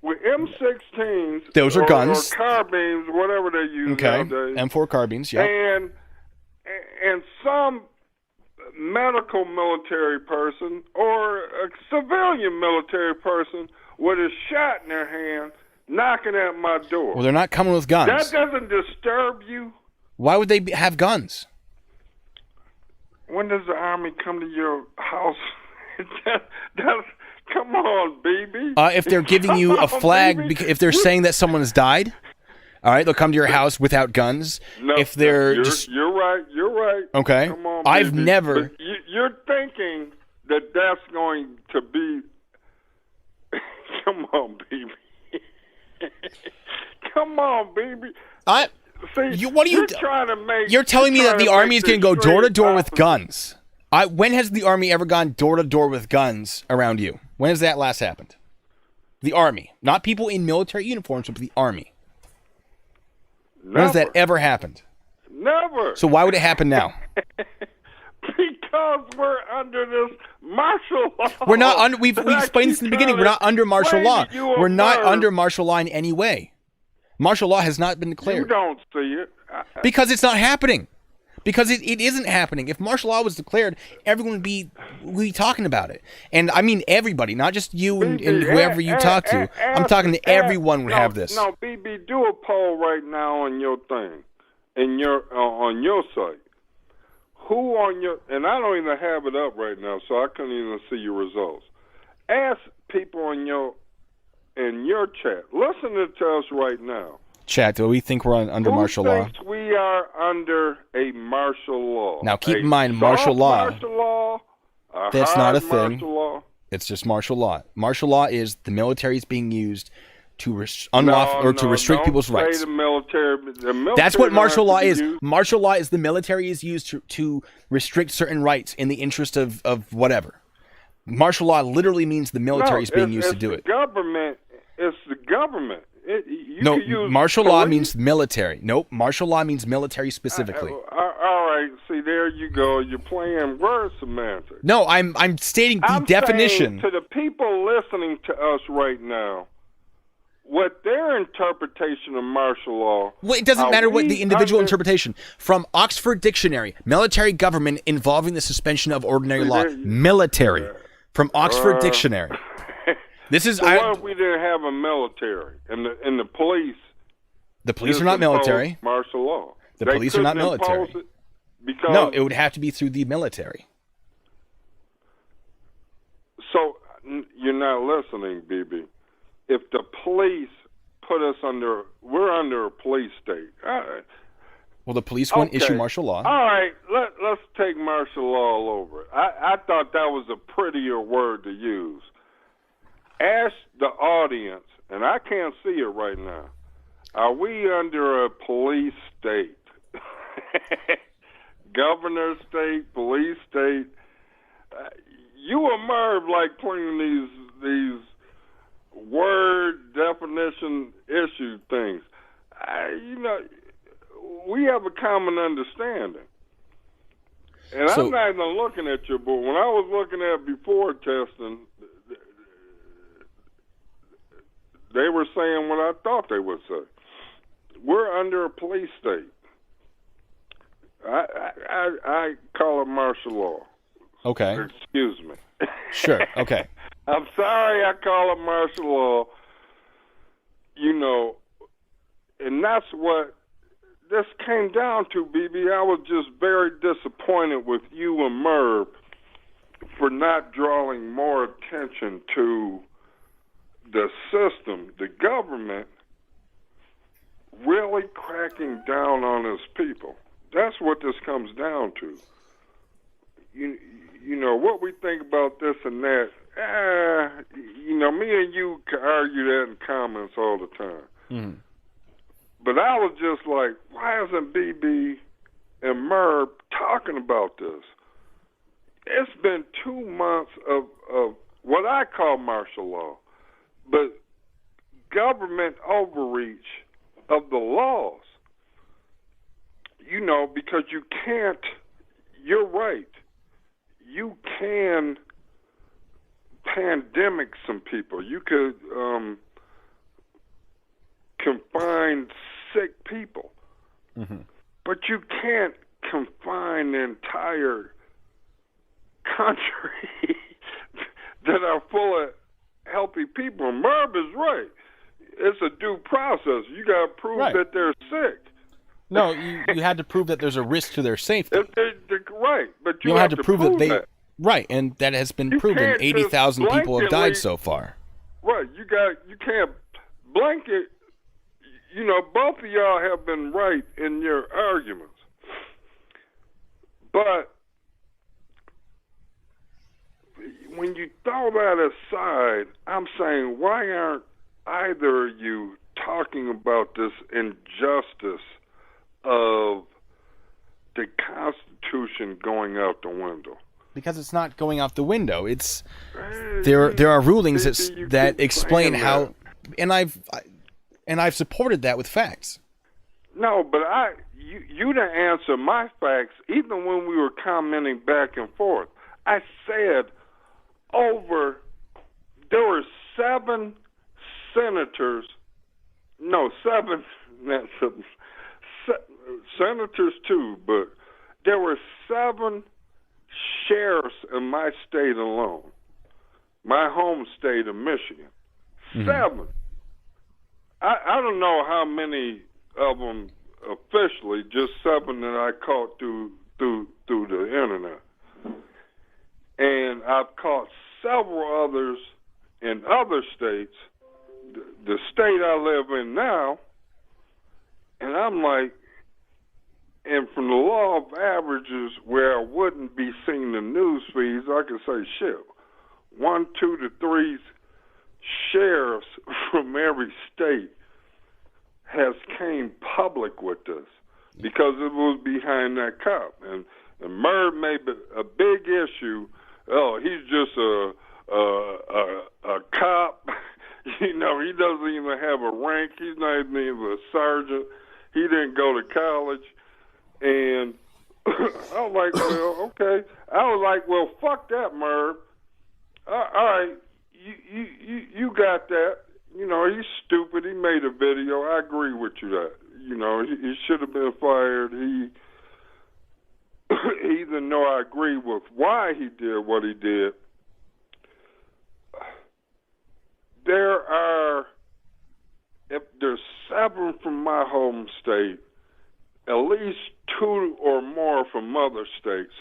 Speaker 2: with M16s.
Speaker 1: Those are guns.
Speaker 2: Or carbines, whatever they use nowadays.
Speaker 1: M4 carbines, yeah.
Speaker 2: And some medical military person or a civilian military person with a shot in their hand knocking at my door.
Speaker 1: Well, they're not coming with guns.
Speaker 2: That doesn't disturb you?
Speaker 1: Why would they have guns?
Speaker 2: When does the Army come to your house? Come on, baby.
Speaker 1: If they're giving you a flag, if they're saying that someone has died, all right, they'll come to your house without guns.
Speaker 2: No,
Speaker 1: if they're
Speaker 2: you're right.
Speaker 1: Okay.
Speaker 2: Come on,
Speaker 1: I've
Speaker 2: baby.
Speaker 1: never.
Speaker 2: But you're thinking that that's going to be. Come on, baby. Come on, baby.
Speaker 1: What are you
Speaker 2: trying to make?
Speaker 1: You're telling me that the Army is going to go door to door with guns. When has the Army ever gone door to door with guns around you? When has that last happened? The Army, not people in military uniforms, but the Army.
Speaker 2: Never.
Speaker 1: When has that ever happened?
Speaker 2: Never.
Speaker 1: So why would it happen now?
Speaker 2: Because we're under this martial law.
Speaker 1: We're not under. We've explained this in the beginning. We're not under martial law. We're not under martial law in any way. Martial law has not been
Speaker 2: You
Speaker 1: declared.
Speaker 2: don't see it.
Speaker 1: Because it's not happening. Because it isn't happening. If martial law was declared, everyone would be talking about it. And I mean everybody, not just you and whoever you talk to. I'm talking to everyone would have this.
Speaker 2: No, BB, do a poll right now on your thing, on your site. Who on your, and I don't even have it up right now, so I couldn't even see your results. Ask people in your chat. Listen to us right now.
Speaker 1: Chat, do we think we're under martial law?
Speaker 2: Who thinks we are under a martial law?
Speaker 1: Now, keep in mind, martial law.
Speaker 2: Martial law.
Speaker 1: That's not a thing.
Speaker 2: Martial law.
Speaker 1: It's just martial law. Martial law is the military is being used to restrict people's rights.
Speaker 2: The military
Speaker 1: That's what martial law is. Martial law is the military is used to restrict certain rights in the interest of whatever. Martial law literally means the military is being used to do it.
Speaker 2: It's the government.
Speaker 1: Martial law means military. Nope, martial law means military specifically.
Speaker 2: All right, see, there you go. You're playing word semantics.
Speaker 1: No, I'm stating the definition.
Speaker 2: To the people listening to us right now, what their interpretation of martial law...
Speaker 1: Well, it doesn't matter what the individual interpretation. From Oxford Dictionary, military government involving the suspension of ordinary law. Military. From Oxford Dictionary. This is...
Speaker 2: what if we didn't have a military and the police...
Speaker 1: The police are not military.
Speaker 2: Martial law.
Speaker 1: The police are not military.
Speaker 2: Because
Speaker 1: no, it would have to be through the military.
Speaker 2: So, you're not listening, BB. If the police put us under... We're under a police state.
Speaker 1: Well, the police wouldn't issue martial law.
Speaker 2: All right, let's take martial law all over it. I thought that was a prettier word to use. Ask the audience, and I can't see it right now, are we under a police state? Governor state, police state. You and Merv like playing these word definition issue things. We have a common understanding. And I'm not even looking at you, but when I was looking at before testing, they were saying what I thought they would say. We're under a police state. I call it martial law.
Speaker 1: Okay.
Speaker 2: Excuse me.
Speaker 1: Sure, okay.
Speaker 2: I'm sorry I call it martial law. And that's what this came down to, BB. I was just very disappointed with you and Merv for not drawing more attention to the system, the government really cracking down on its people. That's what this comes down to. What we think about this and that, me and you can argue that in comments all the time.
Speaker 1: Mm-hmm.
Speaker 2: But I was just like, why isn't BB and Merv talking about this? It's been 2 months of what I call martial law, but government overreach of the laws. Because you can't, you're right, you can pandemic some people. You could confine sick people.
Speaker 1: Mm-hmm.
Speaker 2: But you can't confine the entire country that are full of healthy people. Merv is right. It's a due process. You got to prove that they're sick.
Speaker 1: No, you had to prove that there's a risk to their safety.
Speaker 2: Right, but you
Speaker 1: don't
Speaker 2: have
Speaker 1: to prove that they...
Speaker 2: that.
Speaker 1: Right, and that has been proven. 80,000 people have died so far.
Speaker 2: Right, you can't blanket. Both of y'all have been right in your arguments. But when you throw that aside, I'm saying, why aren't either of you talking about this injustice of the Constitution going out the window?
Speaker 1: Because it's not going out the window. It's there are rulings that explain how, and I've supported that with facts.
Speaker 2: No, but you didn't answer my facts even when we were commenting back and forth. I said there were 7 senators no, seven, not seven, senators too, but there were 7 sheriffs in my state alone, my home state of Michigan. 7. I don't know how many of them officially, just 7 that I caught through the internet. And I've caught several others in other states, the state I live in now, and I'm like, and from the law of averages where I wouldn't be seeing the news feeds, I could say, shit, 1, 2 to 3 sheriffs from every state has came public with this because it was behind that cop. And Murd made a big issue. Oh, he's just a cop. You know, he doesn't even have a rank. He's not even a sergeant. He didn't go to college. And I was like, well, okay. I was like, well, fuck that, Murd. All right, you got that. You know, he's stupid. He made a video. I agree with you that. You know, he should have been fired. Even though I agree with why he did what he did, if there's 7 from my home state, at least 2 or more from other states,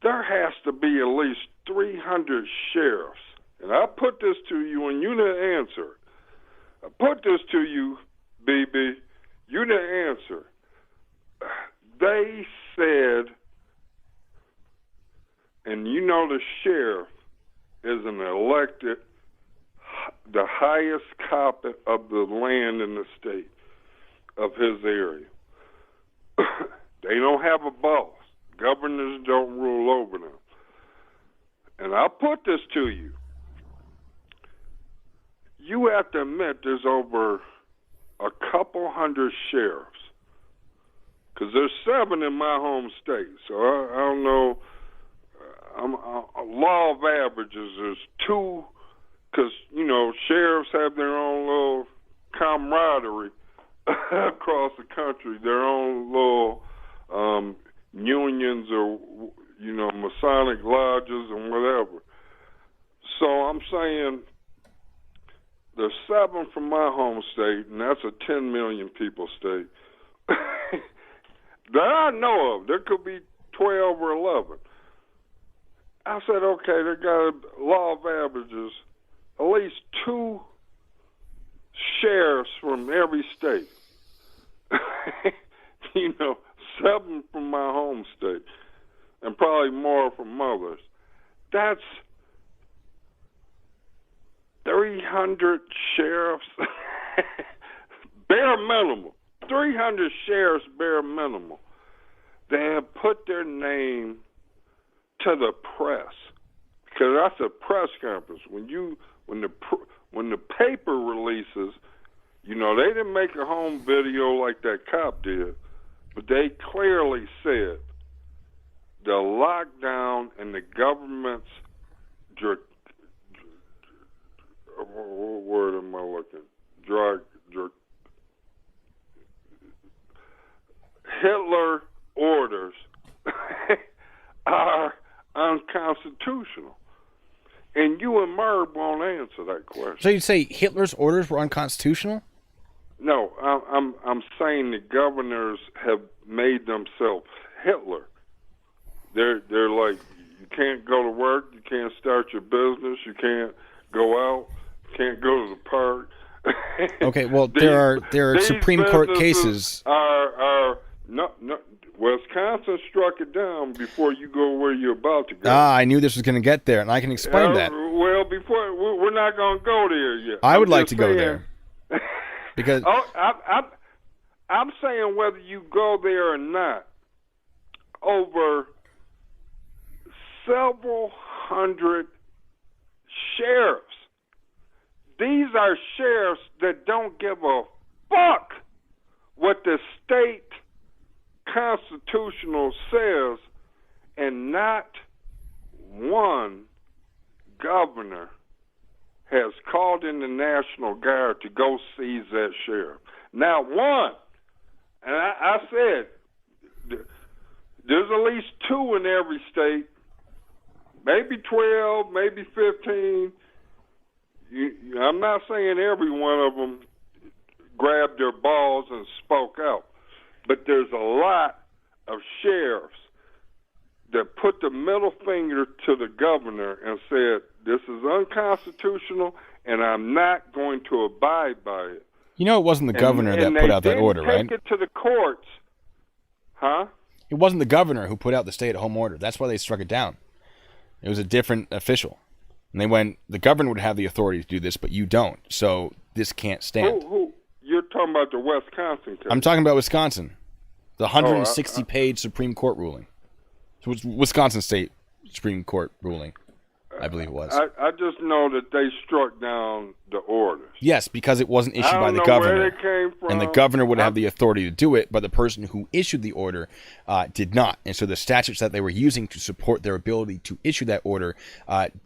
Speaker 2: there has to be at least 300 sheriffs. And I put this to you and you didn't answer. I put this to you, BB. You didn't answer. They said, and you know the sheriff is an elected, the highest cop of the land in the state of his area. They don't have a boss. Governors don't rule over them. And I'll put this to you. You have to admit there's over a couple hundred sheriffs. Because there's 7 in my home state. So I don't know. Law of averages, there's 2, because, you know, sheriffs have their own little camaraderie across the country, their own little unions or, you know, Masonic lodges and whatever. So I'm saying there's 7 from my home state, and that's a 10 million people state, that I know of. There could be 12 or 11. I said, okay, they got a law of averages, at least 2 sheriffs from every state. You know, 7 from my home state, and probably more from others. That's 300 sheriffs, bare minimum. 300 sheriffs, bare minimum. They have put their name to the press, because that's a press conference. When the paper releases, you know, they didn't make a home video like that cop did, but they clearly said the lockdown and the government's what word am I looking? Hitler orders are unconstitutional. And you and Merv won't answer that question.
Speaker 1: So you'd say Hitler's orders were unconstitutional?
Speaker 2: No, I'm saying the governors have made themselves Hitler. They're like, you can't go to work, you can't start your business, you can't go out, you can't go to the park.
Speaker 1: Okay, well, there are Supreme Court cases.
Speaker 2: No, Wisconsin struck it down before you go where you're about to go.
Speaker 1: I knew this was going to get there, and I can explain that.
Speaker 2: Well, we're not going to go there yet.
Speaker 1: I would like to go there. Because
Speaker 2: I'm saying whether you go there or not, over several hundred sheriffs. These are sheriffs that don't give a fuck what the state constitutional says, and not one governor has called in the National Guard to go seize that sheriff. Not one. And I said, there's at least 2 in every state, maybe 12, maybe 15. I'm not saying every one of them grabbed their balls and spoke out, but there's a lot of sheriffs that put the middle finger to the governor and said, this is unconstitutional, and I'm not going to abide by it.
Speaker 1: You know, it wasn't the governor that put out that order, right?
Speaker 2: Take it to the courts. Huh?
Speaker 1: It wasn't the governor who put out the stay-at-home order. That's why they struck it down. It was a different official. And they went, the governor would have the authority to do this, but you don't. So this can't stand.
Speaker 2: Who? You're talking about the Wisconsin case.
Speaker 1: I'm talking about Wisconsin. The 160-page Supreme Court ruling. So it's Wisconsin State Supreme Court ruling, I believe it was.
Speaker 2: I just know that they struck down the orders.
Speaker 1: Yes, because it wasn't issued by the
Speaker 2: I don't know
Speaker 1: governor.
Speaker 2: where they came from.
Speaker 1: And the governor would have the authority to do it, but the person who issued the order did not. And so the statutes that they were using to support their ability to issue that order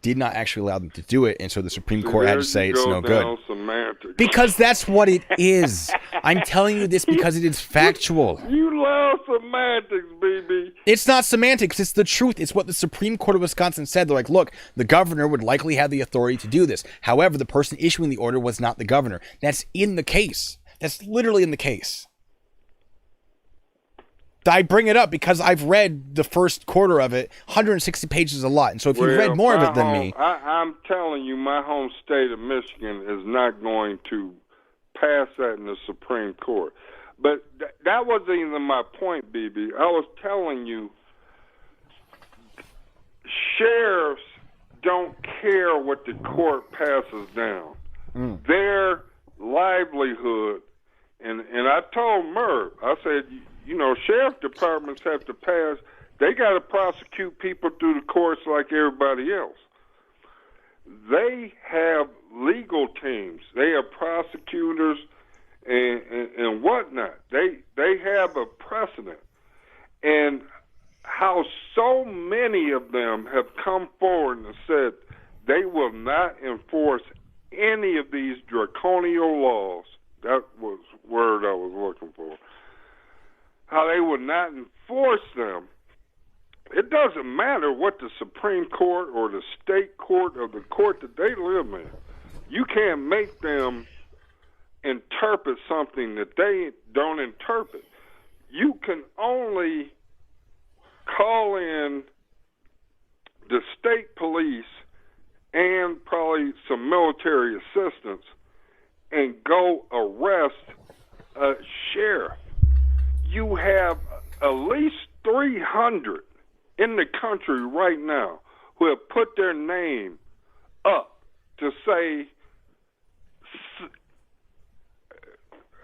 Speaker 1: did not actually allow them to do it. And so the Supreme Court had to say it's no good.
Speaker 2: Semantics.
Speaker 1: Because that's what it is. I'm telling you this because it is factual.
Speaker 2: You love semantics, BB.
Speaker 1: It's not semantics. It's the truth. It's what the Supreme Court of Wisconsin said. They're like, look, the governor would likely have the authority to do this. However, the person issuing the order was not the governor. That's in the case. That's literally in the case. I bring it up because I've read the first quarter of it. 160 pages is a lot. And so if you've read more of it than me.
Speaker 2: I'm telling you, my home state of Michigan is not going to pass that in the Supreme Court. But that wasn't even my point, BB. I was telling you, sheriffs don't care what the court passes down. Their livelihood, and I told Merv, I said, you know, sheriff departments have to pass, they got to prosecute people through the courts like everybody else. They have legal teams. They have prosecutors and whatnot. They have a precedent. And how so many of them have come forward and said they will not enforce any of these draconian laws. That was the word I was looking for. How they would not enforce them. It doesn't matter what the Supreme Court or the state court or the court that they live in. You can't make them interpret something that they don't interpret. You can only call in the state police and probably some military assistance and go arrest a sheriff. You have at least 300 in the country right now who have put their name up to say,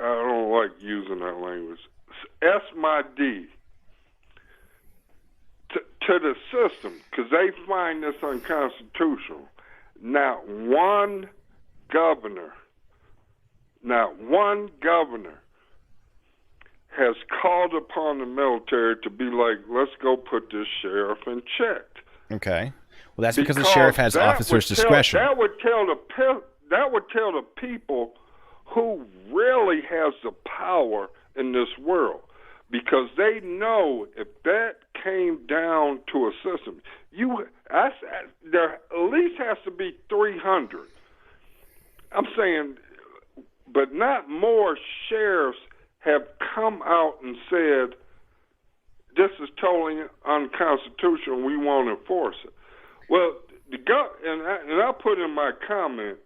Speaker 2: I don't like using that language, S my D, to the system, because they find this unconstitutional. Not one governor has called upon the military to be like, let's go put this sheriff in check.
Speaker 1: Okay. Well, that's because the sheriff has officer's discretion.
Speaker 2: That would tell the people who really has the power in this world, because they know if that came down to a system, there at least has to be 300. I'm saying, but not more sheriffs have come out and said, this is totally unconstitutional, we won't enforce it. Well, and I put in my comment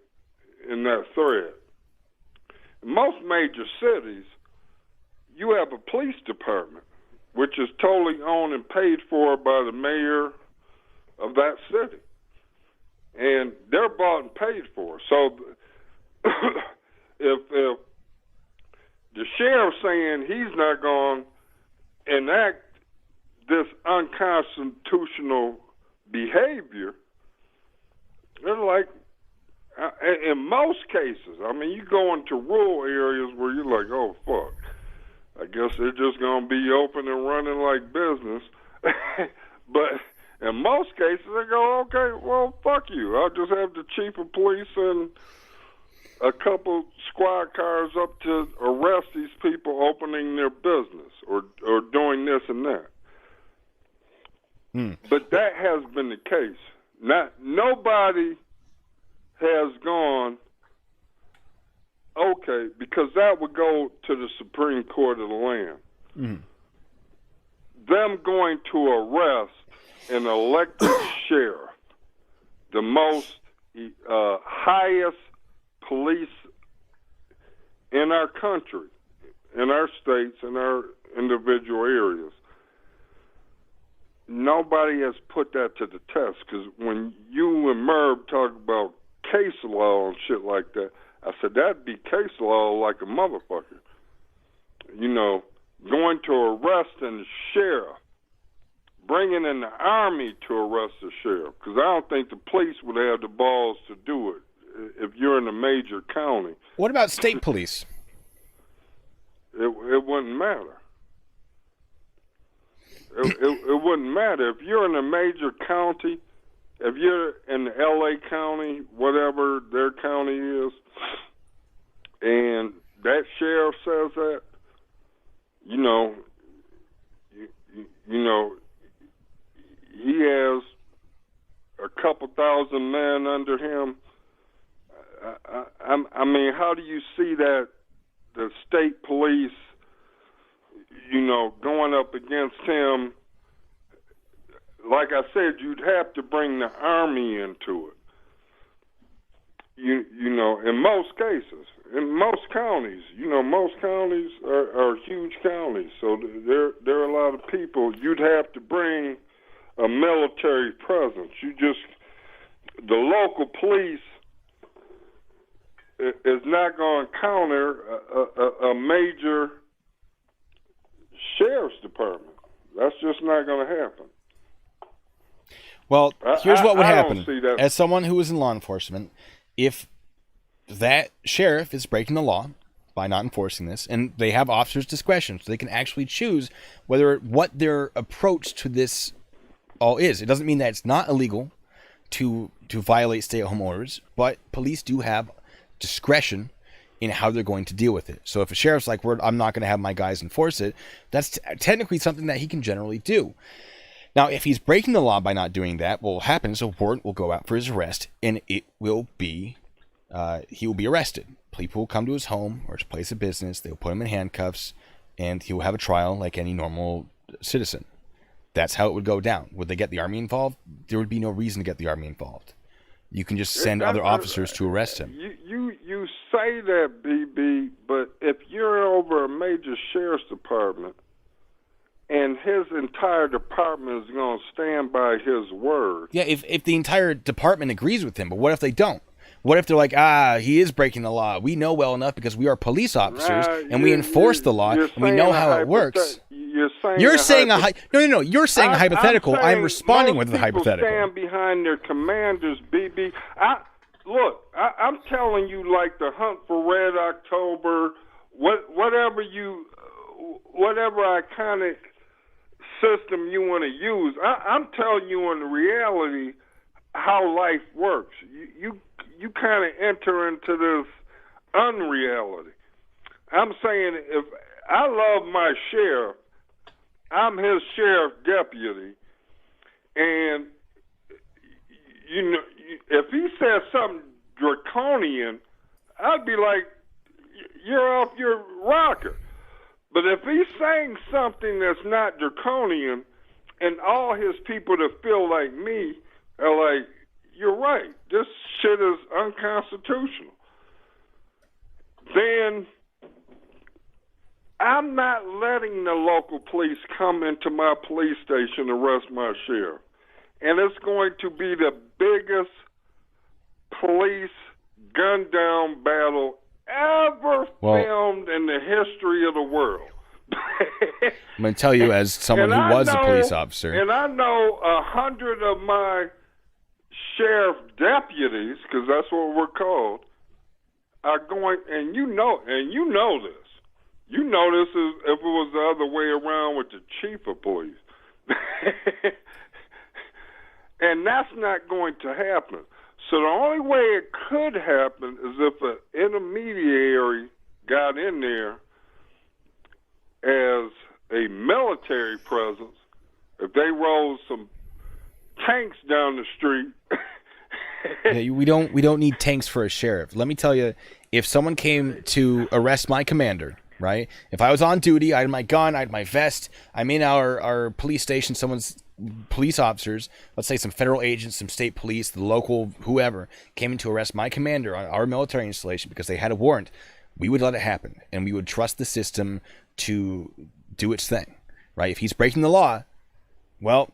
Speaker 2: in that thread, in most major cities, you have a police department, which is totally owned and paid for by the mayor of that city. And they're bought and paid for. So if the sheriff's saying he's not going to enact this unconstitutional behavior, they're like, in most cases, I mean, you go into rural areas where you're like, oh, fuck, I guess they're just going to be open and running like business. But in most cases, they go, okay, well, fuck you. I'll just have the chief of police and a couple squad cars up to arrest these people opening their business or doing this and that. But that has been the case. Nobody has gone, okay, because that would go to the Supreme Court of the land. Them going to arrest an elected sheriff, the most highest police in our country, in our states, in our individual areas. Nobody has put that to the test, because when you and Merv talk about case law and shit like that, I said that'd be case law like a motherfucker. You know, going to arrest a sheriff, bringing in the army to arrest the sheriff, because I don't think the police would have the balls to do it if you're in a major county.
Speaker 1: What about state police?
Speaker 2: It wouldn't matter. It wouldn't matter. If you're in a major county, if you're in the L.A. County, whatever their county is, and that sheriff says that, you know, he has a couple thousand men under him. I mean, how do you see that the state police, you know, going up against him? Like I said, you'd have to bring the army into it. You know, in most cases, in most counties, you know, most counties are huge counties, so there are a lot of people. You'd have to bring a military presence. The local police is not going to counter a major sheriff's department. That's just not going to happen.
Speaker 1: Well, here's what would happen.
Speaker 2: Don't see that.
Speaker 1: As someone who is in law enforcement, if that sheriff is breaking the law by not enforcing this, and they have officers' discretion, so they can actually choose what their approach to this all is. It doesn't mean that it's not illegal to violate stay-at-home orders, but police do have discretion in how they're going to deal with it. So if a sheriff's like, I'm not going to have my guys enforce it, that's technically something that he can generally do. Now, if he's breaking the law by not doing that, what will happen is a warrant will go out for his arrest, and it will be, he will be arrested. People will come to his home or his place of business, they'll put him in handcuffs, and he will have a trial like any normal citizen. That's how it would go down. Would they get the army involved? There would be no reason to get the army involved. You can just send other officers to arrest him.
Speaker 2: You say that, BB, but if you're over a major sheriff's department and his entire department is going to stand by his word.
Speaker 1: Yeah, if the entire department agrees with him, but what if they don't? What if they're like, he is breaking the law. We know well enough because we are police officers and we enforce the law and we know how it works. You're saying a hypothetical. I'm responding with a hypothetical.
Speaker 2: Stand behind their commanders, BB. I'm telling you, like the Hunt for Red October, whatever iconic system you want to use. I'm telling you in reality how life works. You kind of enter into this unreality. I'm saying if I love my sheriff, I'm his sheriff deputy, and you know, if he says something draconian, I'd be like, you're off your rocker. But if he's saying something that's not draconian, and all his people that feel like me are like, you're right, this shit is unconstitutional, then I'm not letting the local police come into my police station and arrest my sheriff. And it's going to be the biggest police gun-down battle ever filmed in the history of the world.
Speaker 1: I'm going to tell you, as someone who was a police officer.
Speaker 2: And I know 100 of my sheriff deputies, because that's what we're called, are going, and you know this. You know this if it was the other way around with the chief of police. And that's not going to happen. So the only way it could happen is if an intermediary got in there as a military presence. If they rolled some tanks down the street.
Speaker 1: Yeah, we don't need tanks for a sheriff. Let me tell you, if someone came to arrest my commander, right? If I was on duty, I had my gun, I had my vest, I'm in our police station, someone's police officers, let's say some federal agents, some state police, the local, whoever, came in to arrest my commander on our military installation because they had a warrant, we would let it happen, and we would trust the system to do its thing, right? If he's breaking the law, well,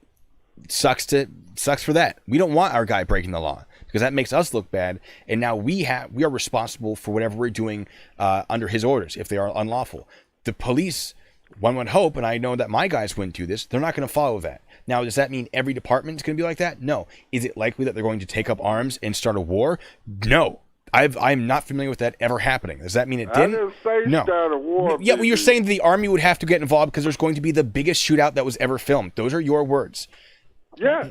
Speaker 1: sucks for that. We don't want our guy breaking the law because that makes us look bad, and now we are responsible for whatever we're doing under his orders if they are unlawful. The police, one would hope, and I know that my guys wouldn't do this, they're not going to follow that. Now, does that mean every department is going to be like that? No. Is it likely that they're going to take up arms and start a war? No. I'm not familiar with that ever happening. Does that mean it didn't?
Speaker 2: I didn't say
Speaker 1: no.
Speaker 2: Start a war.
Speaker 1: Yeah, well, you're saying the army would have to get involved because there's going to be the biggest shootout that was ever filmed. Those are your words.
Speaker 2: Yeah.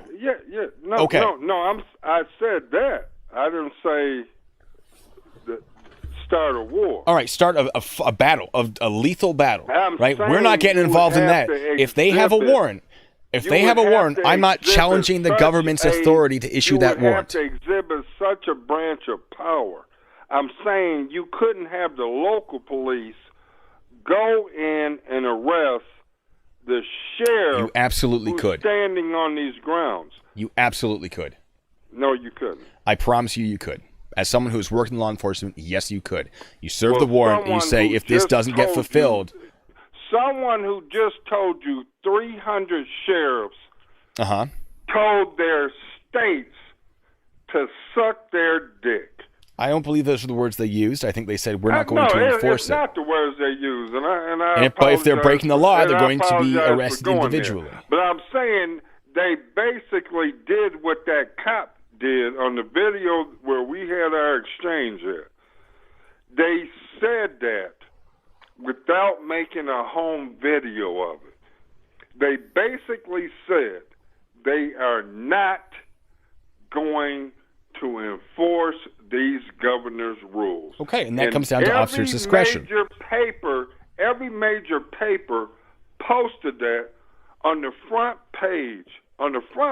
Speaker 2: No,
Speaker 1: okay.
Speaker 2: No. I said that. I didn't say start a war.
Speaker 1: All right, start a battle, a lethal battle. Right? We're not getting
Speaker 2: you
Speaker 1: involved in
Speaker 2: would have
Speaker 1: that.
Speaker 2: to
Speaker 1: If they have a
Speaker 2: exhibit-
Speaker 1: warrant,
Speaker 2: you would have
Speaker 1: I'm not
Speaker 2: to
Speaker 1: challenging the
Speaker 2: exhibit
Speaker 1: government's
Speaker 2: such
Speaker 1: authority to issue that warrant.
Speaker 2: You would have to exhibit such a branch of power. I'm saying you couldn't have the local police go in and arrest the sheriff.
Speaker 1: You absolutely
Speaker 2: who's
Speaker 1: could.
Speaker 2: Standing on these grounds.
Speaker 1: You absolutely could.
Speaker 2: No, you couldn't.
Speaker 1: I promise you could. As someone who's worked in law enforcement, yes, you could. You serve the warrant and you say, if this doesn't get fulfilled.
Speaker 2: Someone who just told you 300 sheriffs told their states to suck their dick.
Speaker 1: I don't believe those are the words they used. I think they said, we're not going to enforce
Speaker 2: it's not the words they use.
Speaker 1: But if they're breaking the law, they're going to be arrested individually.
Speaker 2: There. But I'm saying they basically did what that cop did on the video where we had our exchange at. They said that without making a home video of it. They basically said they are not going to enforce these governor's rules.
Speaker 1: Okay, and that comes down to officers' discretion.
Speaker 2: Every major paper posted that on the front page.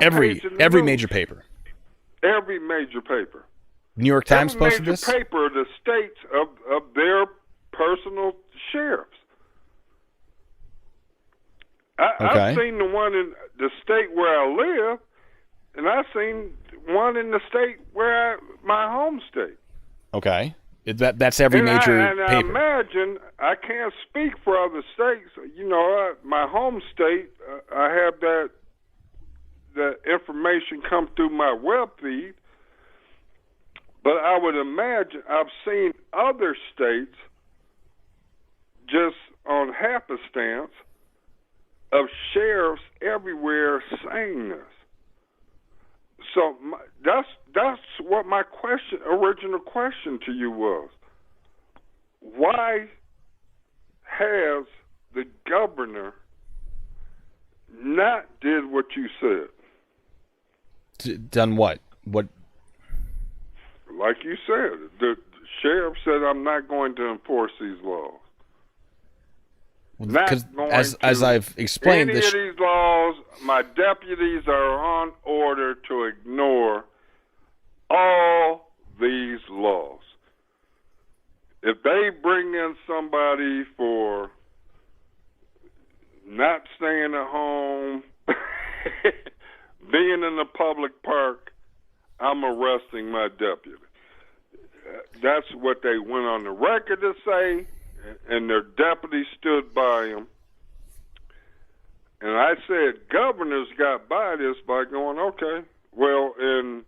Speaker 1: Every major paper.
Speaker 2: Every major paper.
Speaker 1: New York Times posted this?
Speaker 2: Every major paper, the states of their personal sheriffs. I've seen the one in the state where I live, and I've seen one in the state where my home state.
Speaker 1: Okay. That's every major paper.
Speaker 2: I imagine, I can't speak for other states. You know, my home state, I have that information come through my web feed. But I would imagine I've seen other states just on happenstance of sheriffs everywhere saying this. So that's what my original question to you was. Why has the governor not did what you said?
Speaker 1: Done what? What?
Speaker 2: Like you said, the sheriff said, I'm not going to enforce these laws.
Speaker 1: Because as I've explained,
Speaker 2: any of these laws, my deputies are on order to ignore all these laws. If they bring in somebody for not staying at home, being in a public park, I'm arresting my deputy. That's what they went on the record to say, and their deputy stood by them. And I said, governors got by this by going, okay, well, in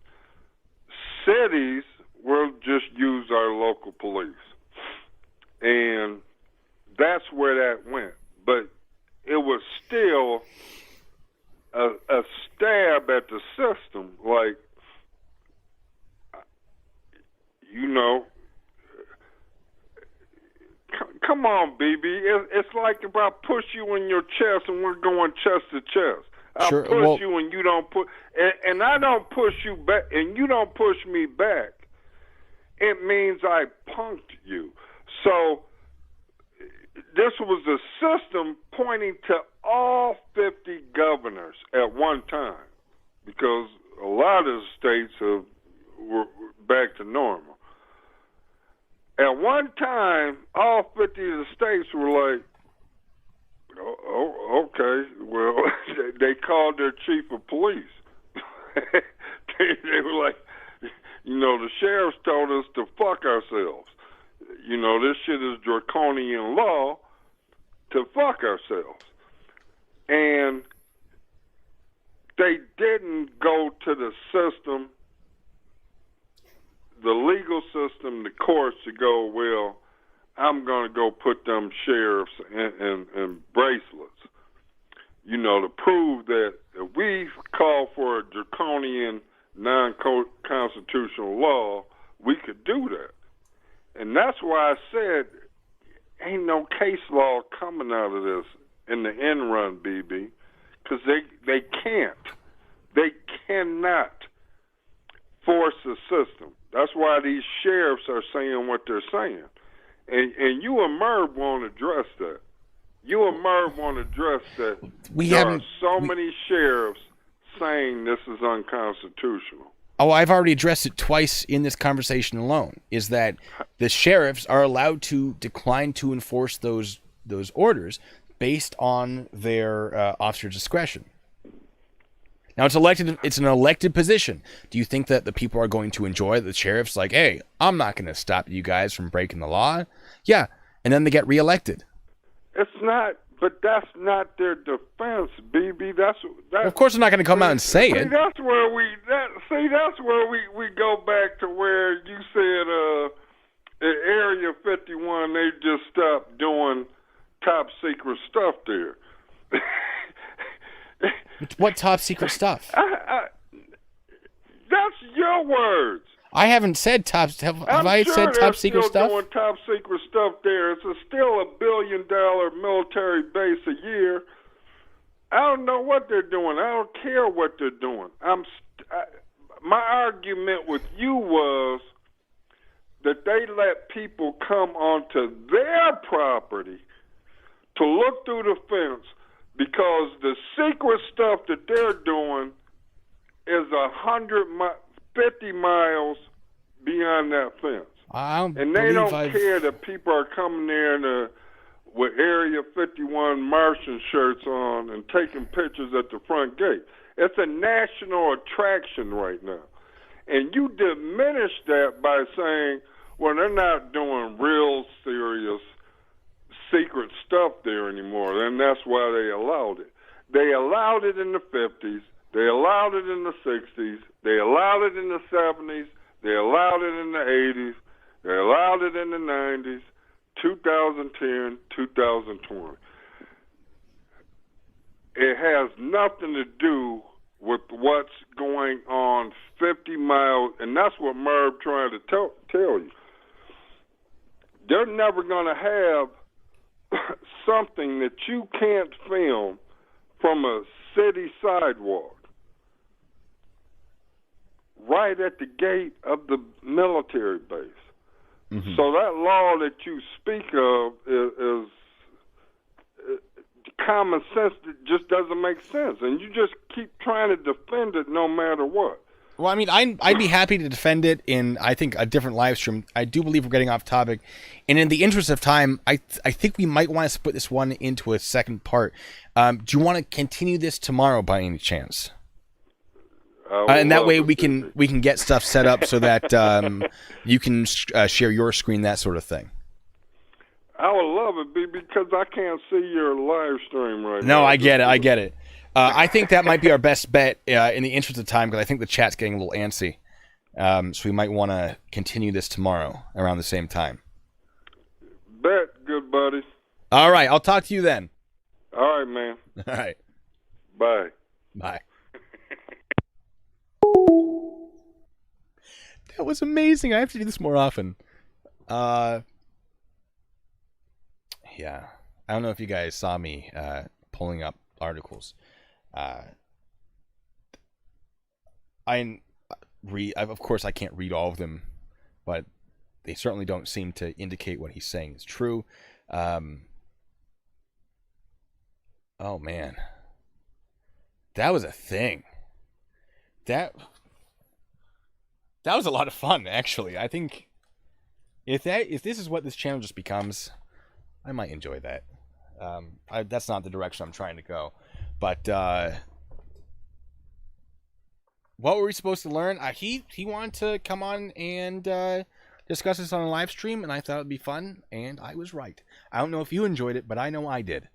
Speaker 2: cities, we'll just use our local police. And that's where that went. But it was still a stab at the system, like, you know, come on, BB. It's like if I push you in your chest and we're going chest to chest. I
Speaker 1: Sure.
Speaker 2: push
Speaker 1: Well,
Speaker 2: you and you don't push, and I don't push you back, and you don't push me back. It means I punked you. So this was a system pointing to all 50 governors at one time, because a lot of the states were back to normal. At one time, all 50 of the states were like, oh okay, well, they called their chief of police. They were like, the sheriffs told us to fuck ourselves. This shit is draconian law to fuck ourselves. And they didn't go to the system, the legal system, the courts, to go, well, I'm going to go put them sheriffs in bracelets, to prove that if we call for a draconian, non-constitutional law, we could do that. And that's why I said ain't no case law coming out of this in the end run, BB, because they can't. They cannot force the system. That's why these sheriffs are saying what they're saying. And you and Merv won't address that. You and Merv won't address that. There are so many sheriffs saying this is unconstitutional.
Speaker 1: Oh, I've already addressed it twice in this conversation alone, is that the sheriffs are allowed to decline to enforce those orders based on their officer discretion. Now, it's an elected position. Do you think that the people are going to enjoy the sheriffs like, hey, I'm not going to stop you guys from breaking the law? Yeah, and then they get reelected.
Speaker 2: It's not, but that's not their defense, BB. That's
Speaker 1: well, of course, they're not going to come out and say it.
Speaker 2: That's where we go back to where you said at Area 51 they just stopped doing top secret stuff there.
Speaker 1: What top secret stuff?
Speaker 2: That's your words.
Speaker 1: I haven't said top. Have I said top secret stuff?
Speaker 2: Doing top secret stuff there. It's still $1 billion military base a year. I don't know what they're doing. I don't care what they're doing. My argument with you was that they let people come onto their property to look through the fence, because the secret stuff that they're doing is 150 miles beyond that fence. And they don't care that people are coming there with Area 51 Martian shirts on and taking pictures at the front gate. It's a national attraction right now. And you diminish that by saying, well, they're not doing real serious secret stuff there anymore, and that's why they allowed it. They allowed it in the 50s. They allowed it in the 60s. They allowed it in the 70s. They allowed it in the 80s. They allowed it in the 90s, 2010, 2020. It has nothing to do with what's going on 50 miles, and that's what Merv trying to tell you. They're never going to have something that you can't film from a city sidewalk right at the gate of the military base. Mm-hmm. So that law that you speak of is common sense that just doesn't make sense, and you just keep trying to defend it no matter what.
Speaker 1: Well, I mean, I'd be happy to defend it in, I think, a different live stream. I do believe we're getting off topic. And in the interest of time, I think we might want to split this one into a second part. Do you want to continue this tomorrow by any chance? And that way we can get stuff set up so that you can share your screen, that sort of thing.
Speaker 2: I would love it, because I can't see your live stream right now.
Speaker 1: No, I get it. I think that might be our best bet in the interest of time, because I think the chat's getting a little antsy. So we might want to continue this tomorrow around the same time.
Speaker 2: Bet, good buddy.
Speaker 1: All right, I'll talk to you then.
Speaker 2: All right, man.
Speaker 1: All right.
Speaker 2: Bye.
Speaker 1: Bye. That was amazing. I have to do this more often. Yeah. I don't know if you guys saw me pulling up articles. Of course, I can't read all of them, but they certainly don't seem to indicate what he's saying is true. Oh man, that was a thing. That was a lot of fun, actually. I think if this is what this channel just becomes, I might enjoy that. That's not the direction I'm trying to go, but what were we supposed to learn? He wanted to come on and discuss this on a live stream, and I thought it'd be fun, and I was right. I don't know if you enjoyed it, but I know I did.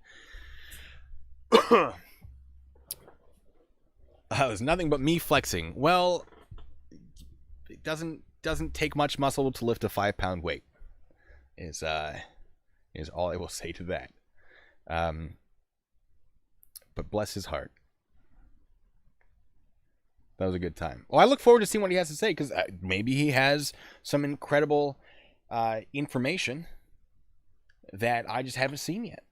Speaker 1: It was nothing but me flexing. Well, it doesn't take much muscle to lift a 5-pound weight. Is all I will say to that. But bless his heart. That was a good time. Well, I look forward to seeing what he has to say, because maybe he has some incredible information that I just haven't seen yet.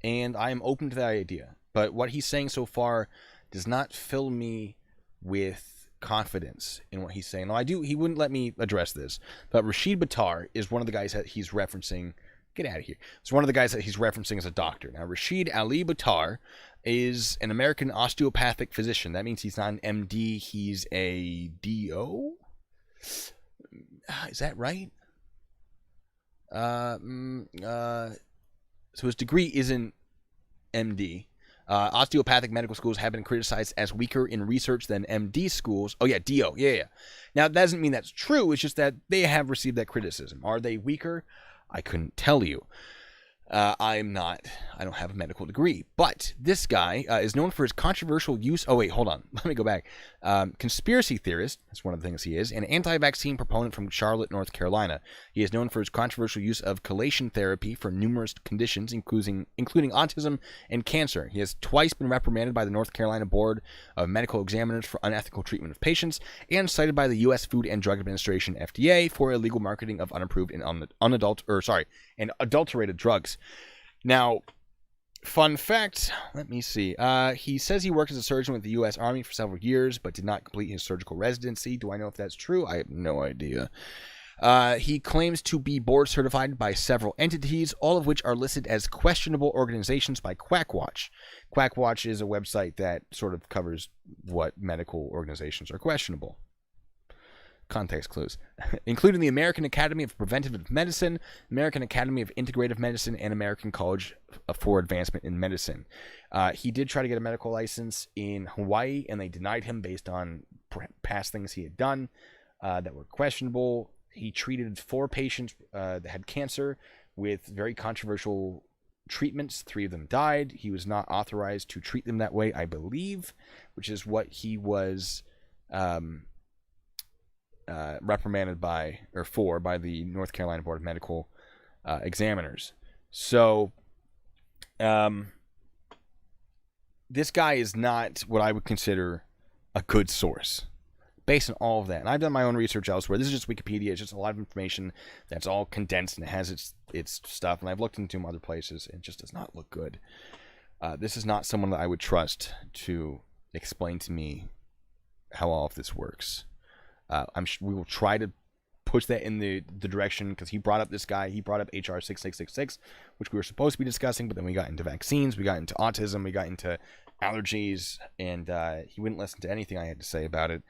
Speaker 1: And I am open to that idea. But what he's saying so far does not fill me with confidence in what he's saying. Now, he wouldn't let me address this, but Rashid Buttar is one of the guys that he's referencing. Get out of here. It's one of the guys that he's referencing as a doctor. Now, Rashid Ali Buttar is an American osteopathic physician. That means he's not an MD. He's a DO? Is that right? So his degree isn't MD. Osteopathic medical schools have been criticized as weaker in research than MD schools. Oh, yeah, DO. Yeah. Now, that doesn't mean that's true. It's just that they have received that criticism. Are they weaker? I couldn't tell you. I don't have a medical degree. But this guy is known for his controversial use. Oh, wait, hold on. Let me go back. Conspiracy theorist, that's one of the things he is, an anti-vaccine proponent from Charlotte, North Carolina. He is known for his controversial use of chelation therapy for numerous conditions, including autism and cancer. He has twice been reprimanded by the North Carolina Board of Medical Examiners for unethical treatment of patients, and cited by the U.S. Food and Drug Administration, FDA, for illegal marketing of unapproved and adulterated drugs. Now, fun fact, let me see. He says he worked as a surgeon with the U.S. Army for several years, but did not complete his surgical residency. Do I know if that's true? I have no idea. He claims to be board certified by several entities, all of which are listed as questionable organizations by Quackwatch. Quackwatch is a website that sort of covers what medical organizations are questionable. Context clues, including the American Academy of Preventive Medicine, American Academy of Integrative Medicine, and American College for Advancement in Medicine. He did try to get a medical license in Hawaii, and they denied him based on past things he had done that were questionable. He treated 4 patients that had cancer with very controversial treatments. 3 of them died. He was not authorized to treat them that way, I believe, which is what he was reprimanded by the North Carolina Board of Medical Examiners. So, this guy is not what I would consider a good source, based on all of that. And I've done my own research elsewhere. This is just Wikipedia. It's just a lot of information that's all condensed and it has its stuff. And I've looked into other places. It just does not look good. This is not someone that I would trust to explain to me how all of this works. We will try to push that in the direction, because he brought up this guy. He brought up HR 6666, which we were supposed to be discussing, but then we got into vaccines, we got into autism, we got into allergies, and he wouldn't listen to anything I had to say about it.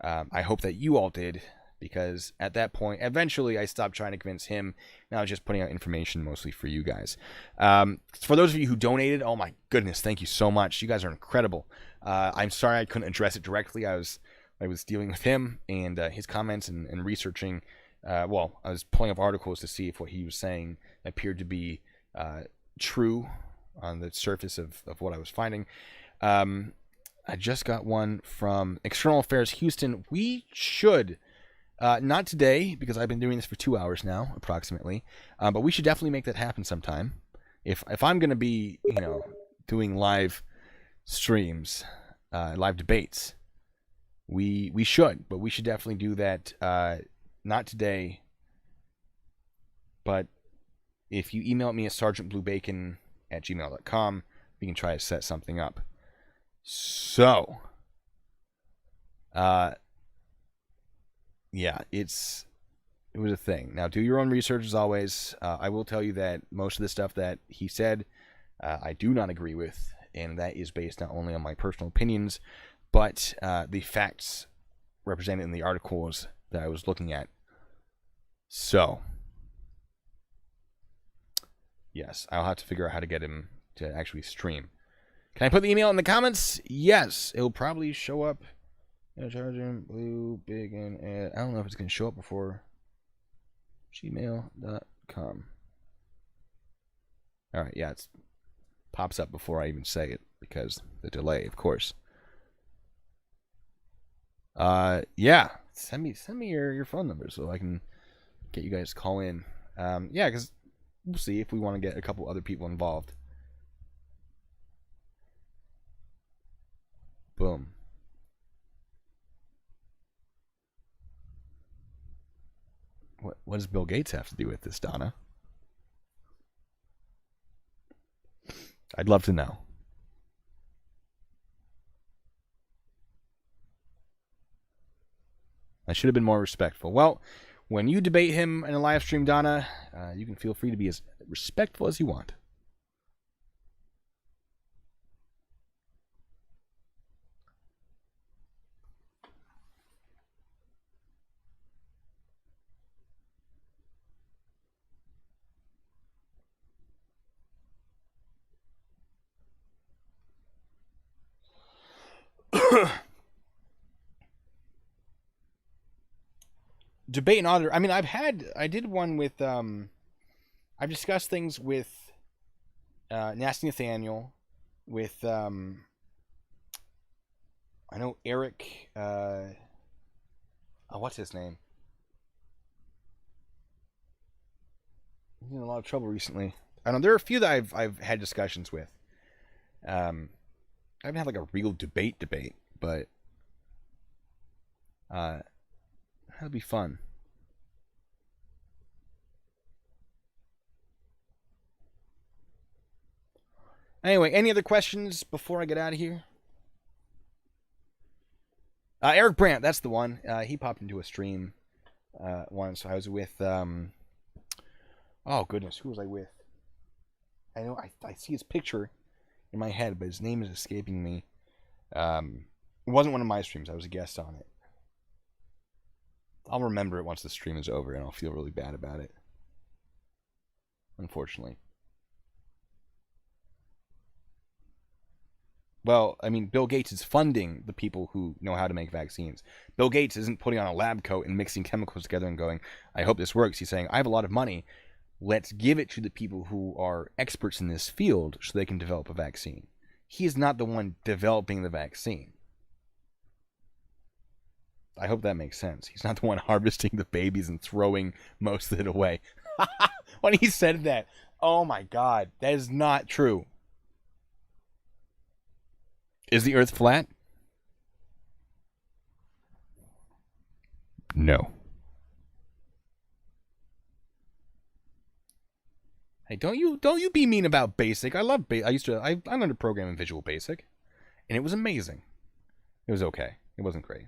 Speaker 1: I hope that you all did, because at that point, eventually I stopped trying to convince him. Now I was just putting out information mostly for you guys. For those of you who donated, oh my goodness, thank you so much. You guys are incredible. I'm sorry I couldn't address it directly. I was dealing with him and his comments and researching. I was pulling up articles to see if what he was saying appeared to be true on the surface of what I was finding. I just got one from External Affairs Houston. We should, not today, because I've been doing this for 2 hours now, approximately, but we should definitely make that happen sometime. If I'm going to be, doing live streams, live debates, we should definitely do that. Not today, but if you email me at sergeantbluebacon@gmail.com, we can try to set something up. So, yeah, it was a thing. Now, do your own research as always. I will tell you that most of the stuff that he said, I do not agree with, and that is based not only on my personal opinions, but the facts represented in the articles that I was looking at. So, yes, I'll have to figure out how to get him to actually stream. Can I put the email in the comments? Yes, it'll probably show up. Charging blue big and I don't know if it's gonna show up before gmail.com. All right, yeah, it pops up before I even say it because the delay, of course. Yeah, send me your phone number so I can get you guys to call in. Yeah, because we'll see if we want to get a couple other people involved. Boom. What does Bill Gates have to do with this, Donna? I'd love to know. I should have been more respectful. Well, when you debate him in a live stream, Donna, you can feel free to be as respectful as you want. Debate and auditor. I mean, I did one with, I've discussed things with Nasty Nathaniel, with, I know Eric, what's his name? He's in a lot of trouble recently. I don't know, there are a few that I've had discussions with. I haven't had like a real debate, but that'll be fun. Anyway, any other questions before I get out of here? Eric Brandt, that's the one. He popped into a stream once. I was with, oh goodness, who was I with? I know I see his picture in my head, but his name is escaping me. It wasn't one of my streams. I was a guest on it. I'll remember it once the stream is over, and I'll feel really bad about it. Unfortunately. Well, I mean, Bill Gates is funding the people who know how to make vaccines. Bill Gates isn't putting on a lab coat and mixing chemicals together and going, I hope this works. He's saying, I have a lot of money. Let's give it to the people who are experts in this field so they can develop a vaccine. He is not the one developing the vaccine. I hope that makes sense. He's not the one harvesting the babies and throwing most of it away. When he said that, oh my God, that is not true. Is the Earth flat? No. Hey, don't you be mean about Basic. I love Basic. I learned to program in Visual Basic, and it was amazing. It was okay. It wasn't great.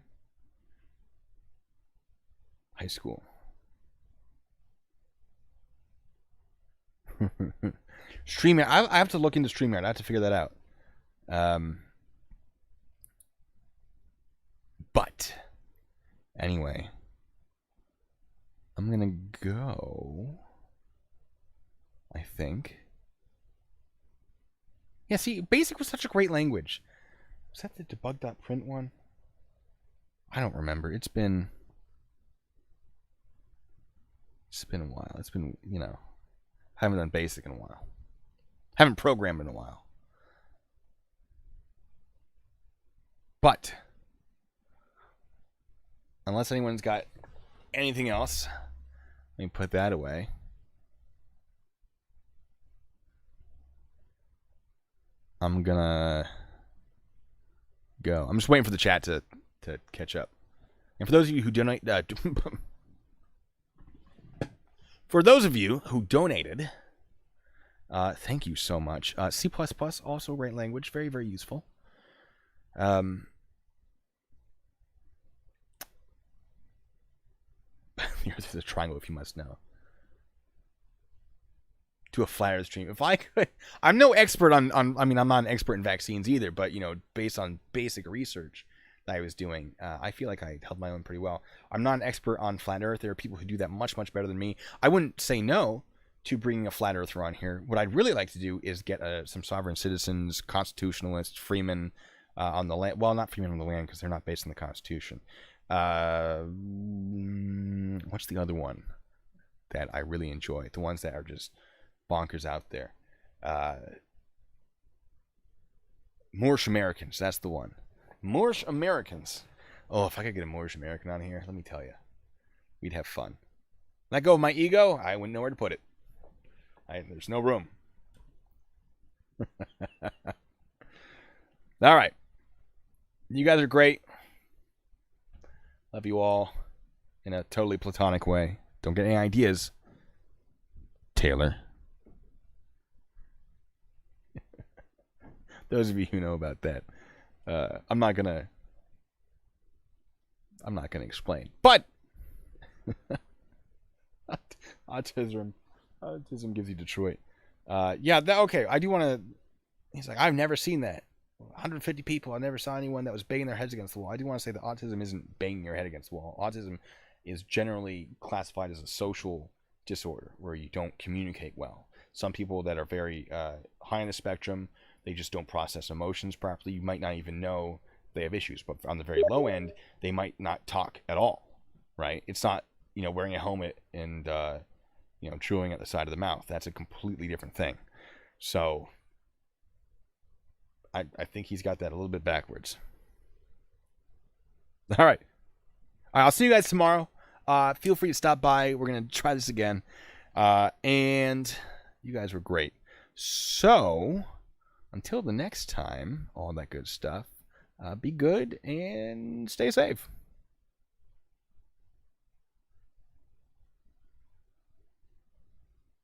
Speaker 1: High school. StreamYard. I have to look into StreamYard. I have to figure that out. But anyway, I'm gonna go. I think. Yeah, see, Basic was such a great language. Was that the debug.print one? I don't remember. It's been a while. It's been, I haven't done Basic in a while. Haven't programmed in a while. But unless anyone's got anything else, let me put that away. I'm gonna go. I'm just waiting for the chat to catch up. And for those of you who donate, for those of you who donated, thank you so much. C++, also a great language, very, very useful. The Earth is a triangle, if you must know. To a flat Earth stream. If I could, I'm no expert on. I mean, I'm not an expert in vaccines either. But based on basic research that I was doing, I feel like I held my own pretty well. I'm not an expert on flat Earth. There are people who do that much, much better than me. I wouldn't say no to bringing a flat earther on here. What I'd really like to do is get some sovereign citizens, constitutionalists, freemen on the land. Well, not freemen on the land because they're not based on the Constitution. What's the other one that I really enjoy? The ones that are just bonkers out there. Moorish Americans, that's the one. Moorish Americans. Oh, if I could get a Moorish American on here, let me tell you, we'd have fun. Let go of my ego, I wouldn't know where to put it. There's no room. All right. You guys are great. Love you all in a totally platonic way. Don't get any ideas, Taylor. Those of you who know about that, I'm not gonna explain. But autism gives you Detroit. Okay. I do want to. He's like, I've never seen that. 150 people. I never saw anyone that was banging their heads against the wall. I do want to say that autism isn't banging your head against the wall. Autism is generally classified as a social disorder where you don't communicate well. Some people that are very high on the spectrum, they just don't process emotions properly. You might not even know they have issues, but on the very low end, they might not talk at all, right? It's not, wearing a helmet and, chewing at the side of the mouth. That's a completely different thing. So I think he's got that a little bit backwards. All right. I'll see you guys tomorrow. Feel free to stop by. We're going to try this again. And you guys were great. So until the next time, all that good stuff, be good and stay safe.